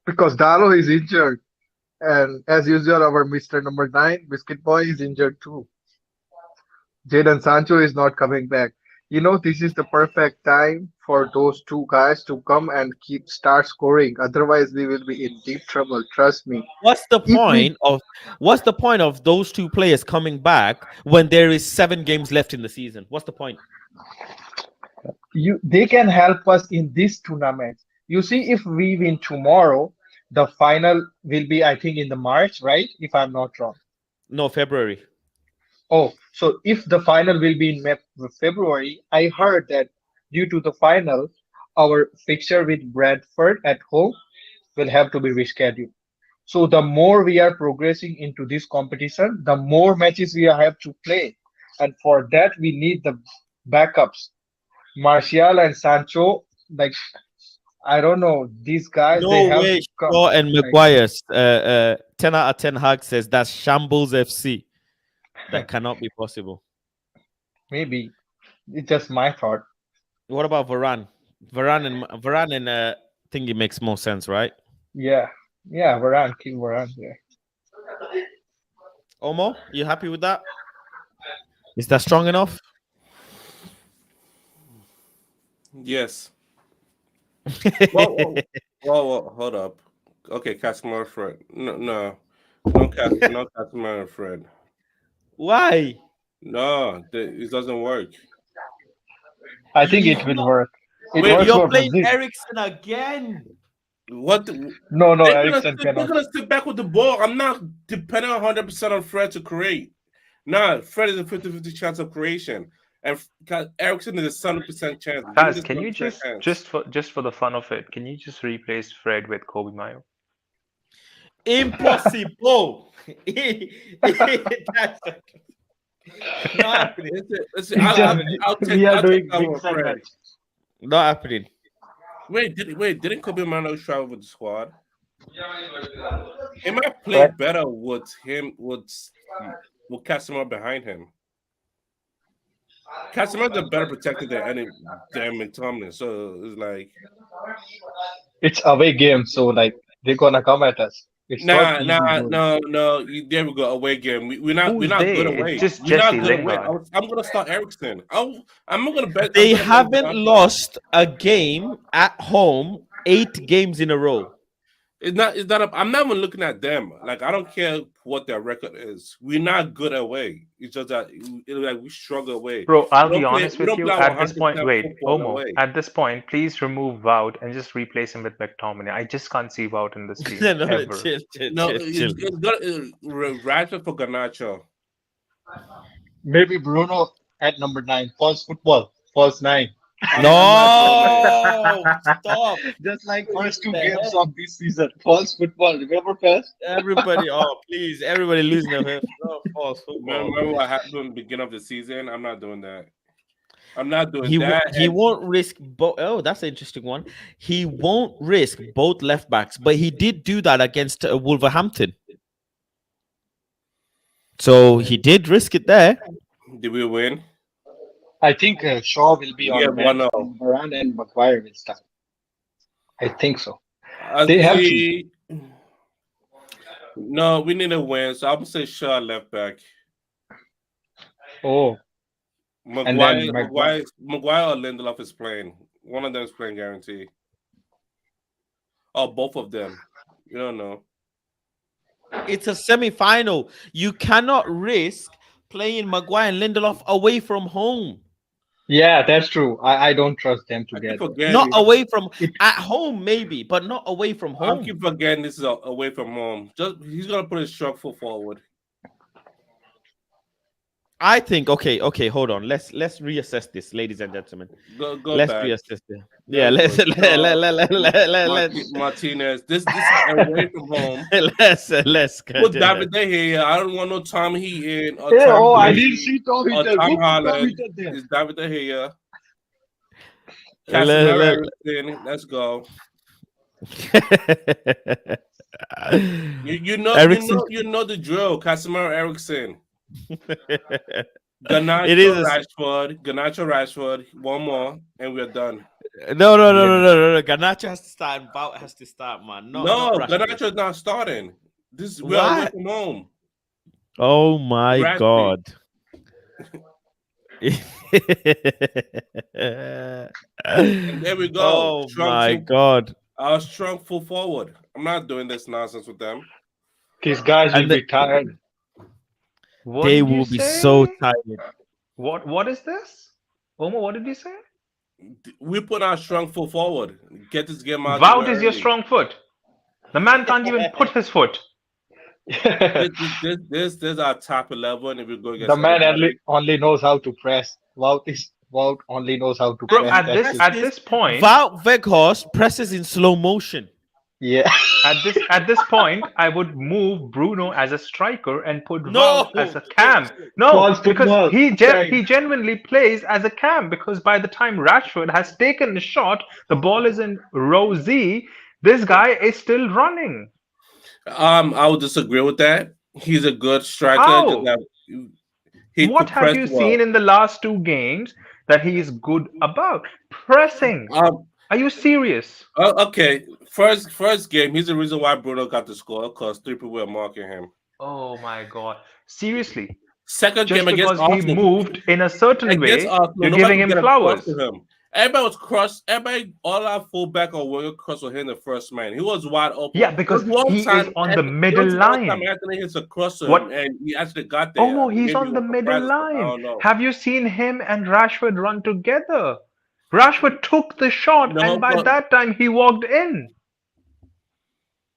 Because Dalo is injured. And as usual, our Mr. Number 9, Biscuit Boy, is injured too. Jadon Sancho is not coming back. This is the perfect time for those two guys to come and start scoring. Otherwise, we will be in deep trouble. Trust me. What's the If we point of those two players coming back when there is 7 games left in the season? What's the point? they can help us in this tournament. You see, if we win tomorrow, the final will be, I think, in the March, right? If I'm not wrong. No, February. Oh, so if the final will be in February, I heard that due to the final, our fixture with Bradford at home will have to be rescheduled. So the more we are progressing into this competition, the more matches we have to play. And for that, we need the backups. Martial and Sancho, like, I don't know, these guys, they No have way. to come. Shaw and Like, Maguire. 10 out of 10 Hag says that's Shambles FC. That cannot be possible. maybe it's just my thought. What about Varane? Varane and thingy makes more sense, right? Yeah, yeah, Varane, kill Varane there. Omo, you happy with that? Is that strong enough? Yes. Whoa, hold up. Okay, Casemiro Fred. No Casemiro Fred. Why? No, it doesn't work. I think it will work. It Wait, works You're for playing Brazil. Ericsson again. What? No, no, They're Ericsson cannot. gonna sit back with the ball. I'm not depending 100% on Fred to create. Nah, Fred is a 50-50 chance of creation, and Ericsson is a 70% chance. Give me Guys, this can you 100% chance. just for the fun of it, can you just replace Fred with Kobe Mayo? Impossible. That's not happening. Listen, I'll take over Fred. Not happening. Wait, didn't Kobe Mano travel with the squad? It might play better with him with Casemiro behind him. Casemiro's a better protector than McTominay. So it's like It's away game, so like they're gonna come at us. It's not easy going. no. There we go. Away game. We're Who's not good they? It's away. just We're not Jesse good away. Lingard. I'm gonna start Ericsson. I'm not gonna bet. They I'm gonna bet haven't Ganacho. lost a game at home 8 games in a row. It's not. I'm not even looking at them. Like I don't care what their record is. We're not good away. It's just that we struggle away. Bro, I'll We be don't play- honest we with don't you. play At this 100% point, wait, football Omo. away. At this point, please remove Wout and just replace him with McTominay. I just can't see Wout in this team No, ever. chill. No, it's got Rashford for Ganacho. Maybe Bruno at number 9. False football. False 9. No, stop. Just like first 2 The games heck? of this season. False football. Remember first? Everybody, please, everybody losing their head. No, false football. Remember what happened in the beginning of the season? I'm not doing that. I'm not doing He that. he and- won't risk both. Oh, that's an interesting one. He won't risk both left backs, but he did do that against Wolverhampton. So he did risk it there. Did we win? I think Shaw will be Yeah, on bench. 1-0. And Varane and Maguire will start. I think so. They have to. No, we need a win. So I'm gonna say Shaw left back. Oh, then Maguire or Lindelof is playing. One of them is playing guarantee. Oh, both of them. You don't know. It's a semi-final. You cannot risk playing Maguire and Lindelof away from home. yeah, that's true. I don't trust them I keep together. forgetting. Not away from at home, maybe, but not away from I home. keep forgetting this is away from home. Just he's gonna put his strong foot forward. I think okay, hold on. Let's reassess this, ladies and gentlemen. Go Let's back. reassess this. Yeah, let's Martinez. This is away from home. let's Put David De Gea. I don't want no Tom Heaton or Yeah, Tom I Brady didn't see Tom or Hitton. Tom Who put Tom Holland. Hitton there? It's David De Gea. Let- Casemiro, Ericsson, let's go. Ericsson. You know the drill. Casemiro, Ericsson, Ganacho, It is Rashford. One more, and we're done. No. Garnacho has to start and Bout has to start, man. No, not Rashford. Ganacho's not starting. We're Why? away from home. Oh my Bradley. god. And there we go. Oh my god. Our strong full forward. I'm not doing this nonsense with them. These guys will And be tired. What They did you will be say? so tired. What is this? Omo, what did you say? We put our strong foot forward. Get this game out. Wout is your strong foot. The man can't even put his foot. This is our top 11. If we go against The man anybody. only knows how to press. Wout only knows how to Bro, press. at That's this it. at this point, Wout Weghorst presses in slow motion. Yeah. at this point, I would move Bruno as a striker and put No! Wout as a cam. No, False football. because Right. he genuinely plays as a cam. Because by the time Rashford has taken the shot, the ball is in row Z. This guy is still running. I would disagree with that. He's a good striker. How? He What could have press you well. seen in the last 2 games that he is good about? Pressing. Are you serious? Okay. First game, he's the reason why Bruno got the score because 3 people were marking him. Oh my god. Seriously. Second Just game against because he Arsenal, moved in a certain way, against Arsenal, you're nobody giving could him get a cross flowers. to him. Everybody was crossed. All our fullback or winger cross was hitting the first man. He was wide open. Yeah, because There was one he time- is on the there middle was one line. time Anthony hits a cross to What? him, and he actually got there. Oh no, he's Maybe on he the was middle surprised or something. I line. don't know. Have you seen him and Rashford run together? Rashford took the shot, No, and by but- that time he walked in.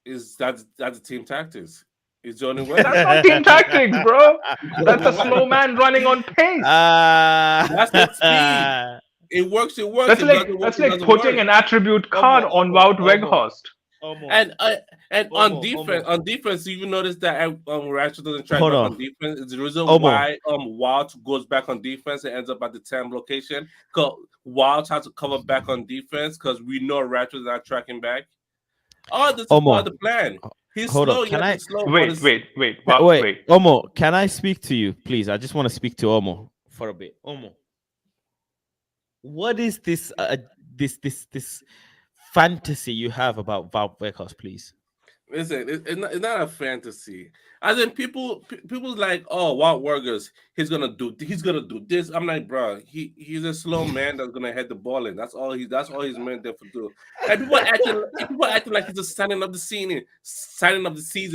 That's the team tactics. It's the only way. That's not team tactics, bro. That's a slow man running on pace. That's the speed. It works. It works. That's It like doesn't work, that's it like doesn't putting work. an attribute card on Wout Weghorst. And on Omo. defense, you notice that Rashford doesn't try Hold back on. on defense. It's the reason Omo. why Wild goes back on defense and ends up at the 10 location. Because Wild has to cover back on defense because we know Rashford's not tracking back. Oh, this is Omo, part of the plan. He's hold slow. up. Can Yes, I he's slow. Wait, wait, wait, Omo? Can I speak to you, please? I just want to speak to Omo for a bit. Omo, what is this? This fantasy you have about Val Vegas, please? Listen, it's not a fantasy. As in, people's like, oh, Walt Wergers, he's gonna do this. I'm like, bro, he's a slow man that's gonna head the ball in. That's all he's meant there for do. And people acting like he's just signing up the season.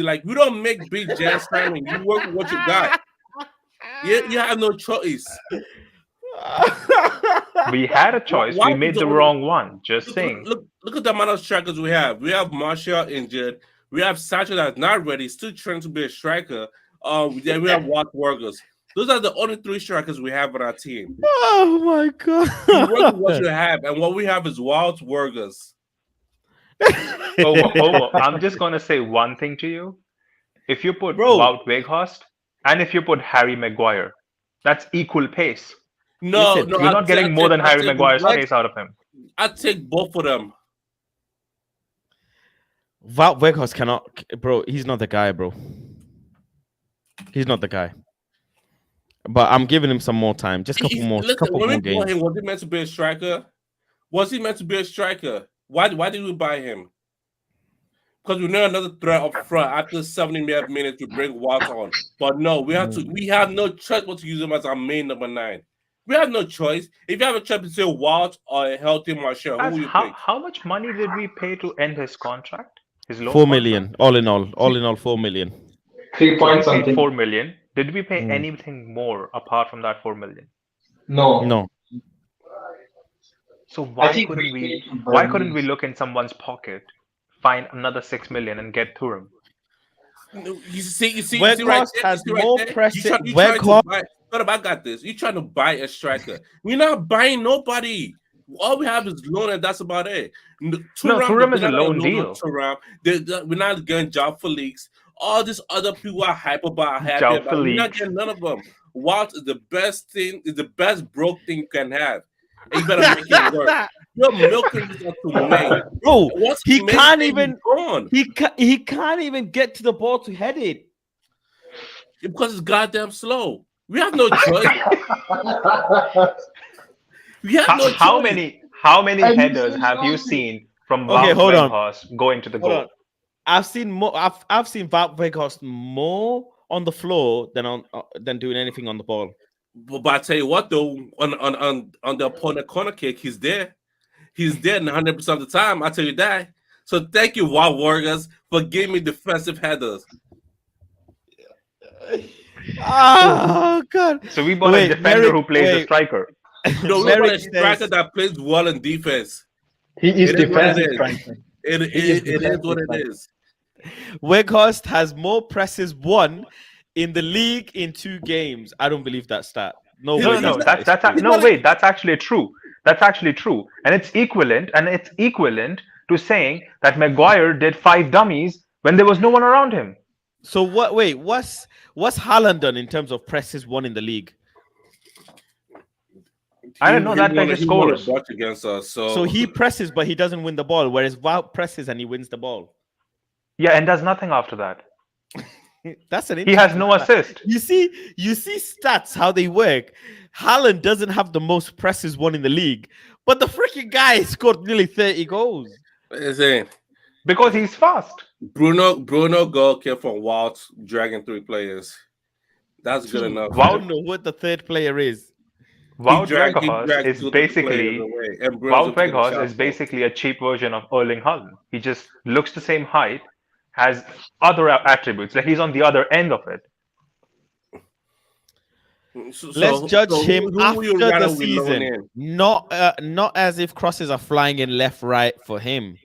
Like, we don't make big jazz signing. You work with what you got. You have no choice. We had a choice. Why We made the don't- wrong one. Just saying. Look at the amount of strikers we have. We have Martial injured. We have Sancho that's not ready, still trying to be a striker. Then we have Walt Wergers. Those are the only 3 strikers we have on our team. Oh my god! You work with what you have, and what we have is Walt Wergers. I'm just gonna say one thing to you. If you put Bro. Wout Weghorst and if you put Harry Maguire, that's equal pace. No, Listen, no, You're not getting more than Harry Maguire's Maguire. pace out of him. I take both of them. Val Vegas cannot, bro. He's not the guy, bro. He's not the guy. But I'm giving him some more time. Just a couple more When we games. bought him, was he meant to be a striker? Was he meant to be a striker? Why did we buy him? Because we know another threat up front after 70 minutes to bring Walt on. But no, we have no choice but to use him as our main number 9. We have no choice. If you have a choice to say Walt or a healthy Martial, who will you pick? How much money did we pay to end his contract? His loan 4 contract? million, all in all, 4 million. 3 So point we paid something. 4 million. Did we pay anything more apart from that 4 million? No. No, So I why think couldn't we we? paid Why Burnley. couldn't we look in someone's pocket, find another 6 million, and get Thuram? You see Weghorst right there? has You see right more there? pressing- You trying to Weghorst- buy. What about I got this? You trying to buy a striker? We're not buying nobody. All we have is loan, and that's about it. Thuram is a loan deal. We're not getting job for leaks. All these other people are happy about. Job for We're not leaks. getting none of them. Walt is the best thing. Is the best broke thing you can have. And you better make it work. You're milking this up to May. bro. Once He May can't thing is even. gone. He can't even get to the ball to head it. Because it's goddamn slow. We have no choice. We have no choice. How many And headers he's have you wrong. seen from Okay, Wout hold on. Weghorst going to the Hold goal? on. I've seen more. I've seen Val Vegas more on the floor than doing anything on the ball. But I tell you what, though, on the opponent corner kick, he's there. He's there 100% of the time. I tell you that. So thank you, Wild Warriors, for giving me defensive headers. Oh god! So we bought a defender who plays a striker. No, Merrick nobody says- striker that plays well in defense. He is It is what it defensive is. striker. It is is what it defensive. is. Weghorst has more presses won in the league in 2 games. I don't believe that stat. No, No, way. No, he's that's actually true. That's actually true, and it's equivalent to saying that Maguire did 5 dummies when there was no one around him. So what? Wait, what's Haaland done in terms of presses won in the league? I don't know, that guy just He won a scores. bunch against us. So he presses, but he doesn't win the ball. Whereas Wout presses and he wins the ball. Yeah, and does nothing after that. That's an. He has no interesting stat. assist. You see stats how they work. Haaland doesn't have the most presses won in the league, but the freaking guy scored nearly 30 goals. Listen, Because he's fast. Bruno goal came from Walt dragging 3 players. That's good enough. I don't know what the third player is. Wout dragged Weghorst is 2 players basically away, and Bruno Wout took the Weghorst shot. is basically a cheap version of Erling Haaland. He just looks the same height, has other attributes. Like he's on the other end of it. Let's judge him who after would you the rather we loan season, in? not as if crosses are flying in left, right for him,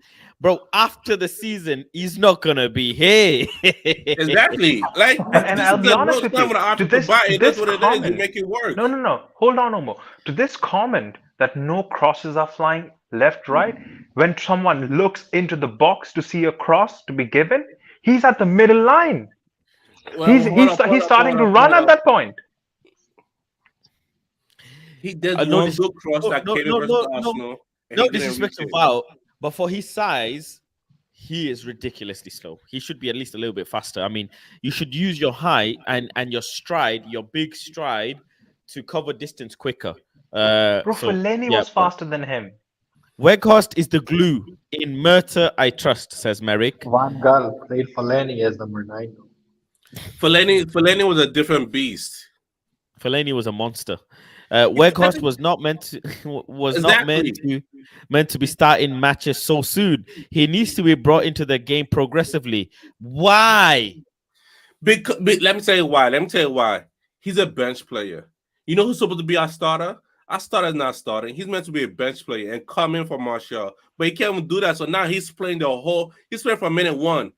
bro. After the season, he's not gonna be here. Exactly. Like, And this I'll is be the honest most with time you, when I to have to this- buy it. to That's this what it is. You comment- make it work. No. Hold on, Omo. To this comment that no crosses are flying left, right, when someone looks into the box to see a cross to be given, he's at the middle line. Well, He's hold on, he's starting to hold run on. at that point. He did No one dis- good cross that no, came no, versus no, Arsenal. and No he didn't disrespect to reach it. Wout, but for his size, he is ridiculously slow. He should be at least a little bit faster. I mean, you should use your height and your stride, your big stride, to cover distance quicker. Bro, So Fellaini yeah, was faster than him. Weghorst is the glue. In Murta, I trust, says Merrick. Van Gaal played Fellaini as number 9. Fellaini was a different beast. Fellaini was a monster. Weghorst was not meant to was not Exactly. meant to be starting matches so soon. He needs to be brought into the game progressively. Why? Because, let me tell you why. Let me tell you why. He's a bench player. You know who's supposed to be our starter? Our starter's not starting. He's meant to be a bench player and come in for Martial. But he can't even do that. So now he's playing he's playing from minute 1.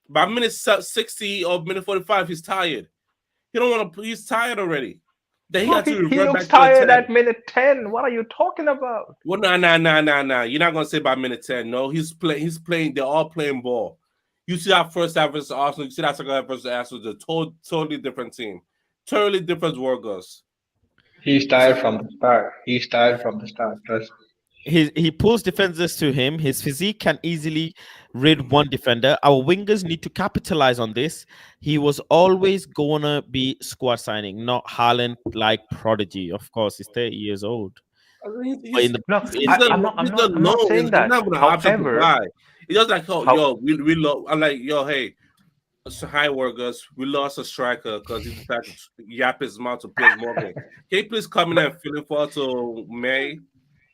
By minute 60 or minute 45, he's tired. He don't want to, he's tired already. Then he Bro, got to he revert looks back to a tired 10. at minute 10. What are you talking about? Well, nah. You're not gonna say by minute 10. No, he's playing, they're all playing ball. You see that first half versus Arsenal, you see that second half versus Arsenal, it's a totally different team. Totally different workers. He's tired from the start. He's tired from the start. Trust me. He pulls defenders to him. His physique can easily rid one defender. Our wingers need to capitalize on this. He was always gonna be squad signing, not Haaland like prodigy. Of course, he's 30 years old. I mean, But in the No, in, I'm not. he's not I'm not saying He's that. not gonna option to However, buy. It's just like, oh, how, yo, we love. I'm like, yo, hey, so hi workers, we lost a striker because he decided to yap his mouth to Piers Morgan. Can you please come in and fill in for us to May?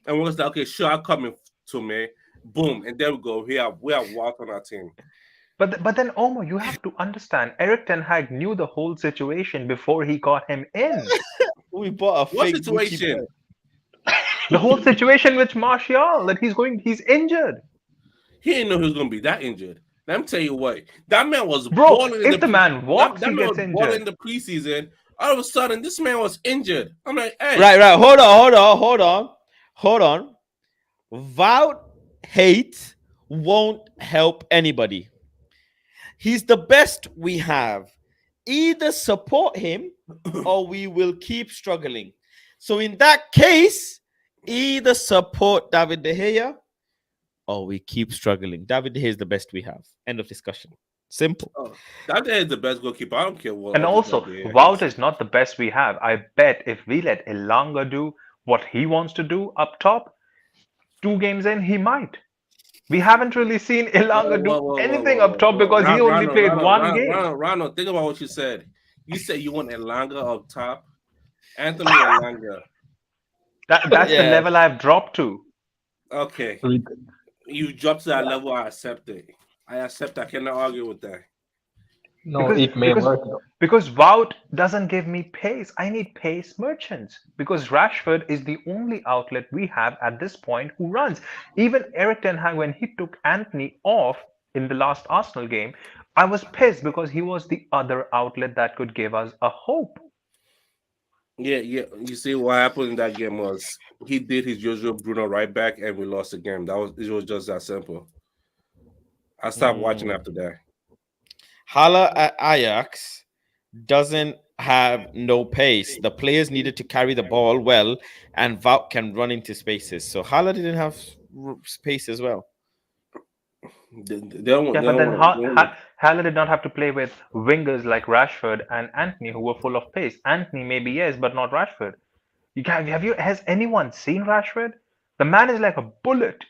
And we're like, okay, sure, I'll come in to May. Boom, and there we go. We have Walt on our team. but then Omo, you have to understand. Eric Ten Hag knew the whole situation before he got him in. we bought a What fake Gucci situation? bag. The whole situation with Martial that he's injured. He didn't know he was gonna be that injured. Let me tell you what, that man was Bro, balling in if the man walks, that he man gets was balling in injured. the preseason. All of a sudden, this man was injured. I'm like, hey, Right. Hold on. Vowed hate won't help anybody. He's the best we have. Either support him or we will keep struggling. So in that case, either support David De Gea or we keep struggling. David De Gea is the best we have. End of discussion. Simple. oh, that guy is the best goalkeeper. I don't care what. And other also, guy there Wout is. is not the best we have. I bet if we let Elanga do what he wants to do up top, 2 games in, he might. We haven't really seen Elanga do anything up top because he only played one game. Ronald, think about what you said. You said you want Elanga up top. Anthony Elanga. That's the Yeah. level I've dropped to. Okay. You dropped to that level, I accept it. I accept. I cannot argue with that. No, Because it may because work though. because Wout doesn't give me pace. I need pace merchants because Rashford is the only outlet we have at this point who runs. Even Eric Ten Hag, when he took Anthony off in the last Arsenal game, I was pissed because he was the other outlet that could give us a hope. Yeah. You see what happened in that game was he did his usual Bruno right back, and we lost the game. It was just that simple. I stopped watching after that. Hala at Ajax doesn't have no pace. The players needed to carry the ball well, and Vout can run into spaces. So Hala didn't have space as well. They don't. Yeah, They but don't then want. Haller did not have to play with wingers like Rashford and Anthony who were full of pace. Anthony maybe yes, but not Rashford. Has anyone seen Rashford? The man is like a bullet.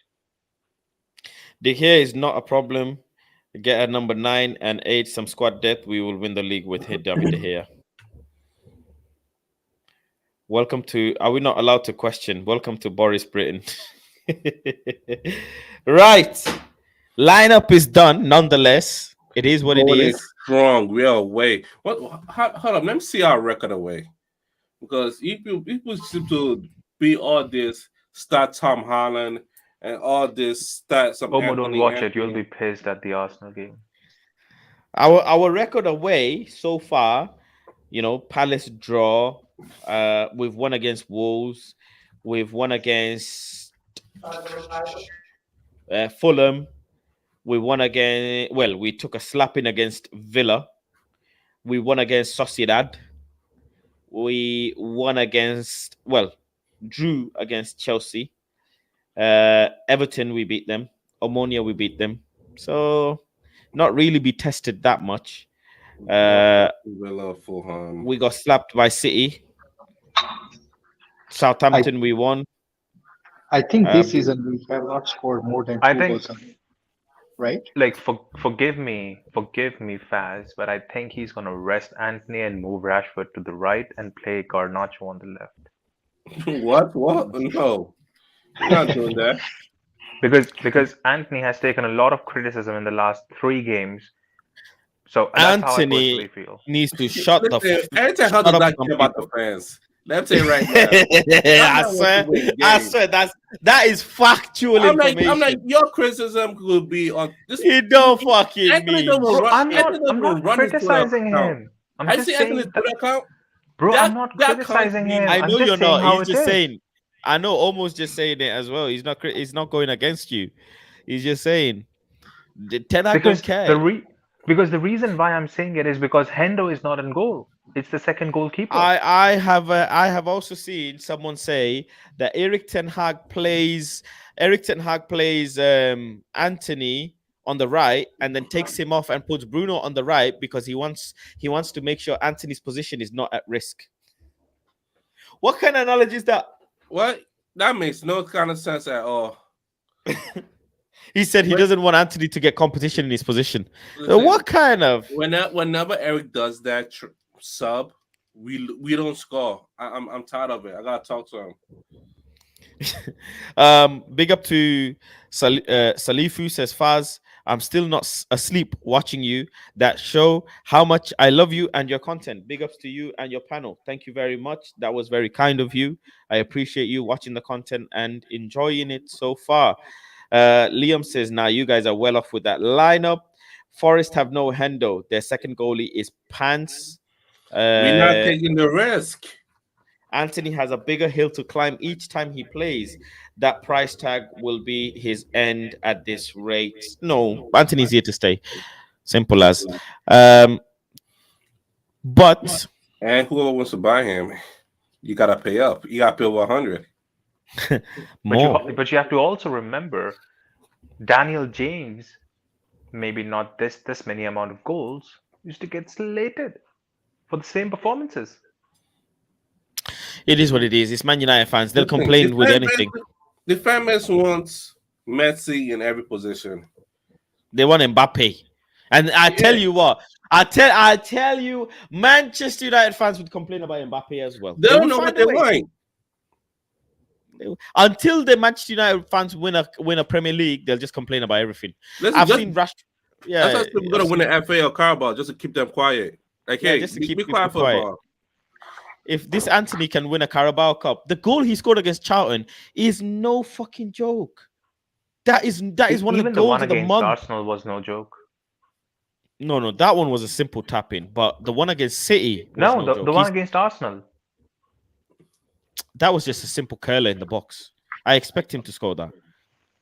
De Gea is not a problem. Get at number 9 and 8 some squad depth. We will win the league with David De Gea. Welcome to. Are we not allowed to question? Welcome to Boris Britain. Right. Lineup is done. Nonetheless, it is what it Going is. strong. We are away. What? Hold on. Let me see our record away. Because people seem to be all this start Tom Holland and all this stats of Omo, don't Anthony. watch it. You'll be pissed at the Arsenal game. Our record away so far, Palace draw. We've won against Wolves. We've won against Fulham. We won again. Well, we took a slapping against Villa. We won against Sociedad. We won against. Well, drew against Chelsea. Everton, we beat them. Omonia, we beat them. so not really be tested that much. Villa, Fulham. We got slapped by City. Southampton, we won. I think Um, this season we have not scored more than I two think, goals, right? like, forgive me, Faz, but I think he's gonna rest Anthony and move Rashford to the right and play Garnacho on the left. What? No, we're not doing that. Because Anthony has taken a lot of criticism in the last 3 games. So that's how I personally Anthony feel. needs to shut Listen, anytime how shut does up that some care about the people. fans? Let me tell you right now. I'm I not swear, watching the I game. swear that is factual I'm information. like, your criticism could be on this. It don't fucking Anthony mean. don't Bro, run. Anthony I'm don't not run his Twitter criticizing account. him. I'm I just see Anthony's saying that, Twitter account. bro, I'm not That can't criticizing be. him. I I'm know just you're saying not. how He's it just is. saying. I know, almost just saying it as well. He's not going against you. He's just saying. Ten Hag don't Because care. because the reason why I'm saying it is because Hendo is not in goal. It's the second goalkeeper. I have also seen someone say that Erik Ten Hag plays Anthony on the right and then takes him off and puts Bruno on the right because he wants to make sure Anthony's position is not at risk. What kind of knowledge is that? What? That makes no kind of sense at all. He said he Wait. doesn't want Anthony to get competition in his position. Listen, What kind of? whenever Eric does that sub, we don't score. I'm tired of it. I gotta talk to him. Big up to Salifu says Faz. I'm still not asleep watching you. That show how much I love you and your content. Big ups to you and your panel. Thank you very much. That was very kind of you. I appreciate you watching the content and enjoying it so far. Liam says, now you guys are well off with that lineup. Forest have no Hendo. Their second goalie is Pants. We're not taking the risk. Anthony has a bigger hill to climb each time he plays. That price tag will be his end at this rate. No, Anthony's here to stay. Simple as. But And whoever wants to buy him, you gotta pay up. You gotta pay over 100. more. But you have to also remember Daniel James, maybe not this many amount of goals, used to get slated for the same performances. It is what it is. It's Man United fans. They'll complain with anything. The fan base wants Messi in every position. They want Mbappe. And I tell you what, I tell you, Manchester United fans would complain about Mbappe as well. They don't know would what find they a way. want. Until the Manchester United fans win a Premier League, they'll just complain about everything. Listen, I've seen Rash. Yeah, that's why we're gonna win the FA or Carabao just to keep them quiet. Like, Yeah, hey, just to be keep people quiet for a quiet. while. If this Anthony can win a Carabao Cup, the goal he scored against Charlton is no fucking joke. That is one of the Even the goals one of the against month. Arsenal was no joke. No, that one was a simple tap in, but the one against City was No, no the joke. one against Arsenal. That was just a simple curler in the box. I expect him to score that.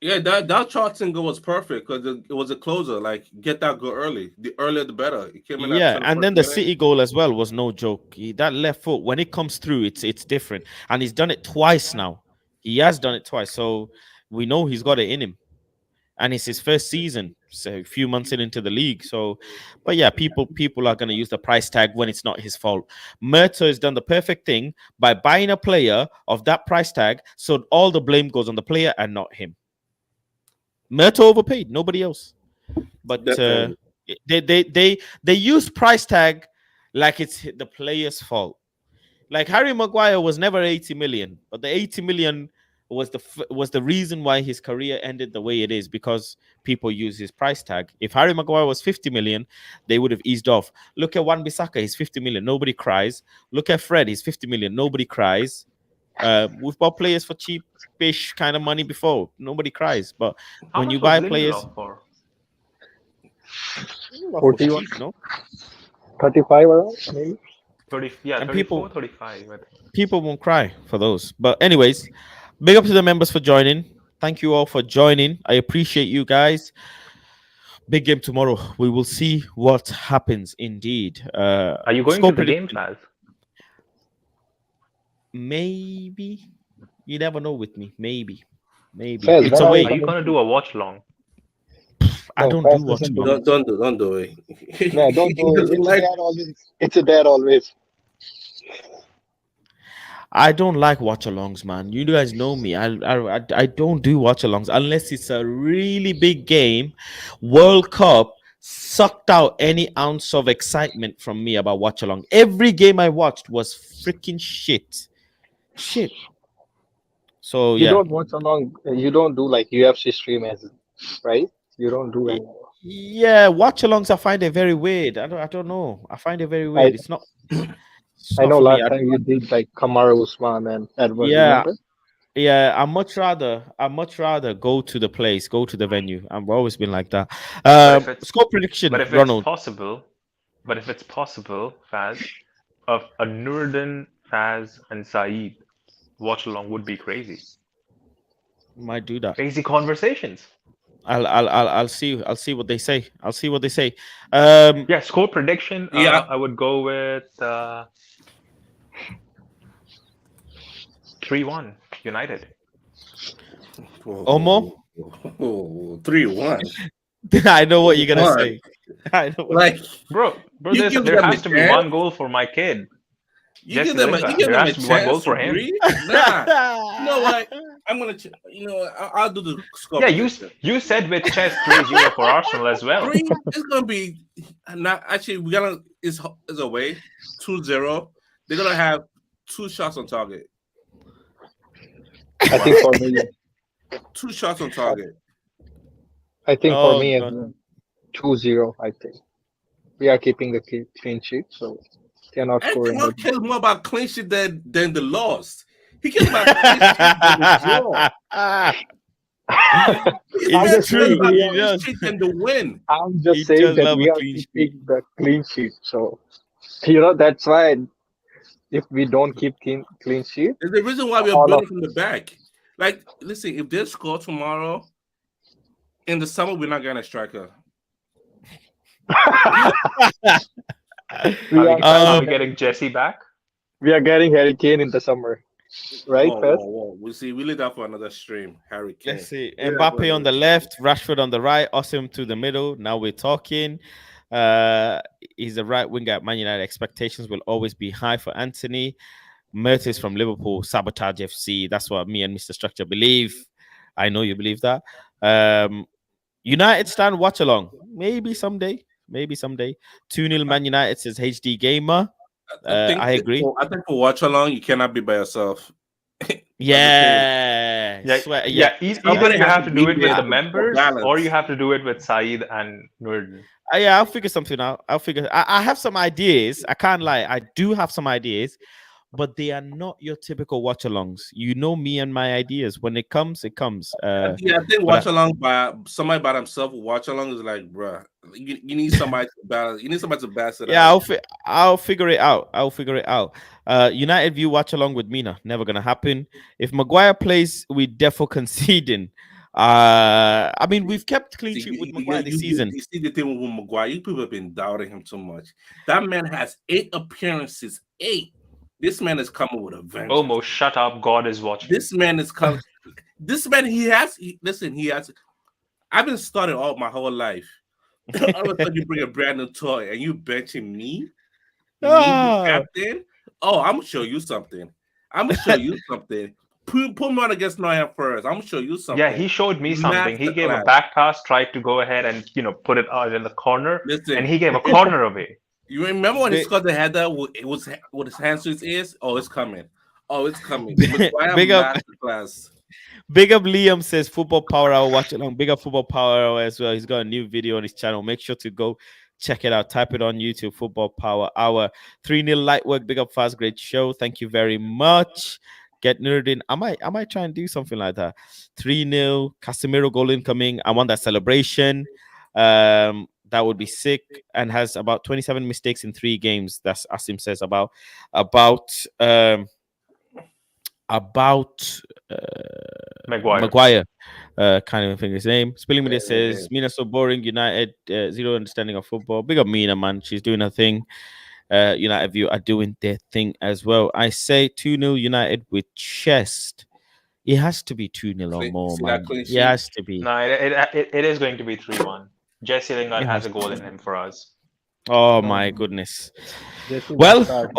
Yeah, that Charlton goal was perfect because it was a closer. Like, get that goal early. The earlier, the better. It came in at Yeah, and then the 21st minute. City goal as well was no joke. That left foot, when it comes through, it's different, and he's done it twice now. He has done it twice, so we know he's got it in him, and it's his first season, so a few months into the league. So, but yeah, people are going to use the price tag when it's not his fault. Murto has done the perfect thing by buying a player of that price tag, so all the blame goes on the player and not him. Murto overpaid, nobody else. But Definitely. they use price tag like it's the player's fault. Like Harry Maguire was never 80 million, but the 80 million was the reason why his career ended the way it is, because people use his price tag. If Harry Maguire was 50 million, they would have eased off. Look at Wan-Bissaka, he's 50 million, nobody cries. Look at Fred, he's 50 million, nobody cries. We've bought players for cheap-ish kind of money before, nobody cries. But How when much you was buy Lindelof players, for? 41, cheap, no? 35 around, maybe. 30, yeah, And 34, 35. I think. people won't cry for those. But anyways, big up to the members for joining. Thank you all for joining. I appreciate you guys. Big game tomorrow. We will see what happens indeed. Are you going score to the game, prediction- Faz? Maybe. You never know with me. Maybe. Faz, It's when are away. Are you going to do a watch long? I No, don't do Fast watch doesn't do along. it. Don't do it. No, don't He do it. doesn't It's like. there always. It's there always. I don't like watch alongs, man. You guys know me. I don't do watch alongs unless it's a really big game. World Cup sucked out any ounce of excitement from me about watch along. Every game I watched was freaking shit. Shit. So You yeah. don't watch along. You don't do like UFC stream as right. You don't do Y- anymore. Yeah, watch alongs I find it very weird. I don't know. I find it very I weird. It's I not know for me. last time you did like Kamaru Usman and Edward. Yeah, Remember? yeah, I much rather go to the place, go to the venue. I've always been like that. But if it's Score but prediction, if it's Ronald. possible, but if it's possible, Faz, of a Nurden, Faz, and Saeed watch along would be crazy. Might do that. Crazy conversations. I'll see what they say. I'll see what they say. Yeah, score prediction. Yeah. I would go with 3-1 United. Omo, 3-1. I know what you're gonna 3-1. say. I know what. Like Bro, you give there them a has to be chance. one goal for my kid. You give Jesse them Lingard. you give There them has a to be one goal chance to for him. breathe. Nah. You know what? I'm gonna. You know what? I'll do the score. Yeah, prediction. you said with chess 3-0 for Arsenal as well. It's gonna be not actually. We're gonna is away 2-0. They're gonna have 2 shots on target. I think for me, 2 shots on target. I think for Oh me as god. well, 2-0. I think we are keeping the clean sheet, so they're not I think scoring. Mark cares more about clean sheet than the loss. He cares about clean sheet than the draw. This I'm It's man just true. cares saying about we He are. clean does. sheet than the win. I'm He just saying does that love we a are clean sheet. keeping the clean sheet. So that's why if we don't keep clean sheet, There's the reason why we are all of building from the back. Like, listen, if they score tomorrow in the summer, we're not getting a striker. we are Are we Um, getting Jesse back? we are getting Harry Kane in the summer, right, Whoa, Fest? whoa, whoa. We see. We leave that for another stream. Harry Kane. let's see. Leave that for Mbappe on the another stream. left, Rashford on the right, Awesome to the middle. Now we're talking. He's the right winger at Man United. Expectations will always be high for Anthony. Mertes from Liverpool, sabotage FC. That's what me and Mr. Structure believe. I know you believe that. United stand watch along. Maybe someday. Maybe someday. 2-0 Man United says HD Gamer. I agree. I think for watch along, you cannot be by yourself. Yeah. Yeah, Swear, yeah. yeah. Either Somebody you has have to to do be it with there the for members, balance. or you have to do it with Saeed and Nurden. Yeah, I'll figure something out. I have some ideas. I can't lie. I do have some ideas, but they are not your typical watch alongs. You know me and my ideas. When it comes, it comes. Yeah, I think but watch along by somebody by themselves. Watch along is like, bruh, you need somebody to balance. You need somebody to balance it yeah, out. I'll figure it out. I'll figure it out. United view watch along with Mina. Never gonna happen. If Maguire plays, we defo conceding. I mean, we've kept clean sheet with Maguire this season. You see the thing with Maguire. You people have been doubting him too much. That man has 8 appearances. 8. This man is coming with a vengeance. Almost shut up. God is watching. This man is coming. This man, listen. He has. I've been starting all my whole life. All of a sudden, you bring a brand new toy and you benching me, the captain. Oh, I'm gonna show you something. Put me on against Nottingham Forest. I'm gonna show you something. Yeah, he showed me something. He gave a Masterclass. back pass, tried to go ahead and put it out in the corner, Listen. and he gave a corner away. You remember when he Big- scored the header? It was with his hands to his ears. Oh, it's coming. Big up. Masterclass. Big up Liam says football power hour. Watch along. Big up football power hour as well. He's got a new video on his channel. Make sure to go check it out. Type it on YouTube. Football power hour. 3-0 light work. Big up fast. Great show. Thank you very much. Get nerd in. I might try and do something like that. 3-0. Casemiro goal incoming. I want that celebration. That would be sick. And has about 27 mistakes in 3 games. That's Asim says about Maguire. Kind of think his name. Spilling Media says Mina so boring. United zero understanding of football. Big up Mina, man. She's doing her thing. United view are doing their thing as well. I say 2-0 United with chest. It has to be 2-0 or more, man. It has to be. No, it is going to be 3-1. Jesse Lingard It has has a to goal be. in him for us. Oh my Um, goodness. Jesse will Well, start.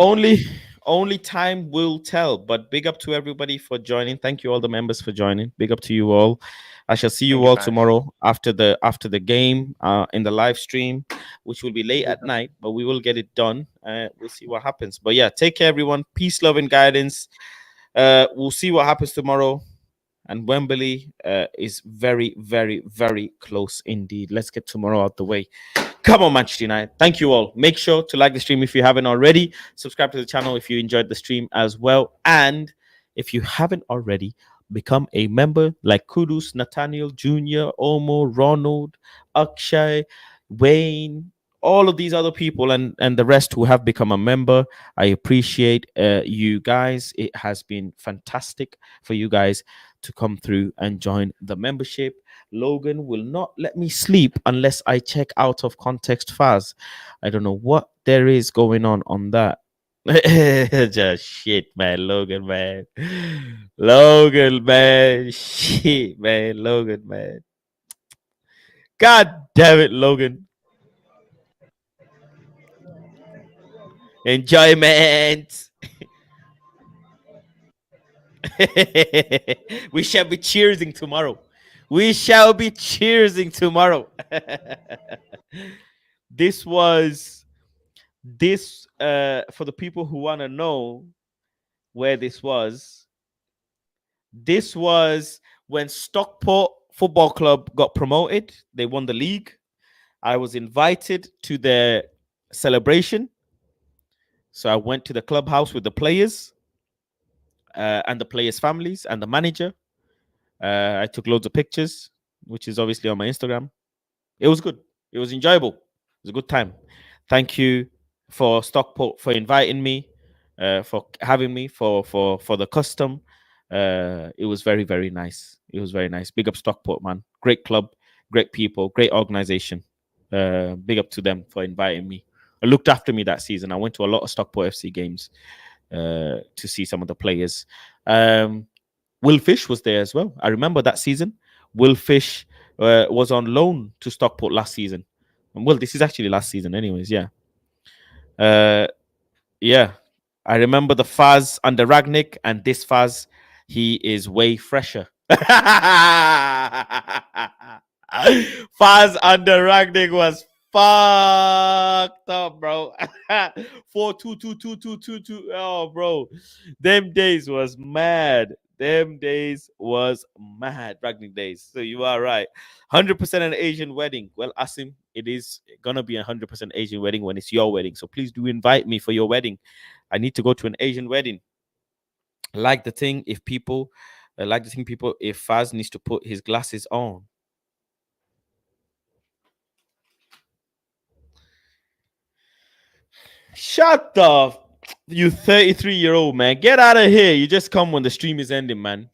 only time will tell. But big up to everybody for joining. Thank you all the members for joining. Big up to you all. I shall see Thank you you, all Bash. tomorrow after the game in the live stream, which will be late at night, but we will get it done. We'll see what happens. But yeah, take care, everyone. Peace, love, and guidance. We'll see what happens tomorrow. And Wembley is very, very, very close indeed. Let's get tomorrow out the way. Come on, Manchester United. Thank you all. Make sure to like the stream if you haven't already. Subscribe to the channel if you enjoyed the stream as well. And if you haven't already, become a member like Kudus, Nathaniel Jr., Omo, Ronald, Akshay, Wayne, all of these other people and the rest who have become a member. I appreciate you guys. It has been fantastic for you guys to come through and join the membership. Logan will not let me sleep unless I check out of context fast. I don't know what there is going on that. Just shit, man. Logan, man. Logan, man. Shit, man. Logan, man. God damn it, Logan. Enjoyment. We shall be cheersing tomorrow. We shall be cheersing tomorrow. This was this for the people who want to know where this was. This was when Stockport Football Club got promoted. They won the league. I was invited to their celebration. So I went to the clubhouse with the players and the players' families and the manager. I took loads of pictures, which is obviously on my Instagram. It was good. It was enjoyable. It was a good time. Thank you for Stockport for inviting me, for having me for the custom. It was very, very nice. It was very nice. Big up Stockport, man. Great club, great people, great organization. Big up to them for inviting me. I looked after me that season. I went to a lot of Stockport FC games to see some of the players. Will Fish was there as well. I remember that season. Will Fish was on loan to Stockport last season. Well, this is actually last season, anyways. Yeah. Yeah. I remember the Faz under Ragnick, and this Faz, he is way fresher. Faz under Ragnick was fucked up, bro. 4-2-2-2-2-2-2. Oh, bro. Them days was mad. Them days was mad. Ragnick days. So you are right. 100% an Asian wedding. Well, Asim, it is gonna be 100% Asian wedding when it's your wedding. So please do invite me for your wedding. I need to go to an Asian wedding. Like the thing, if people if Faz needs to put his glasses on. Shut up, you 33-year-old man. Get out of here. You just come when the stream is ending, man.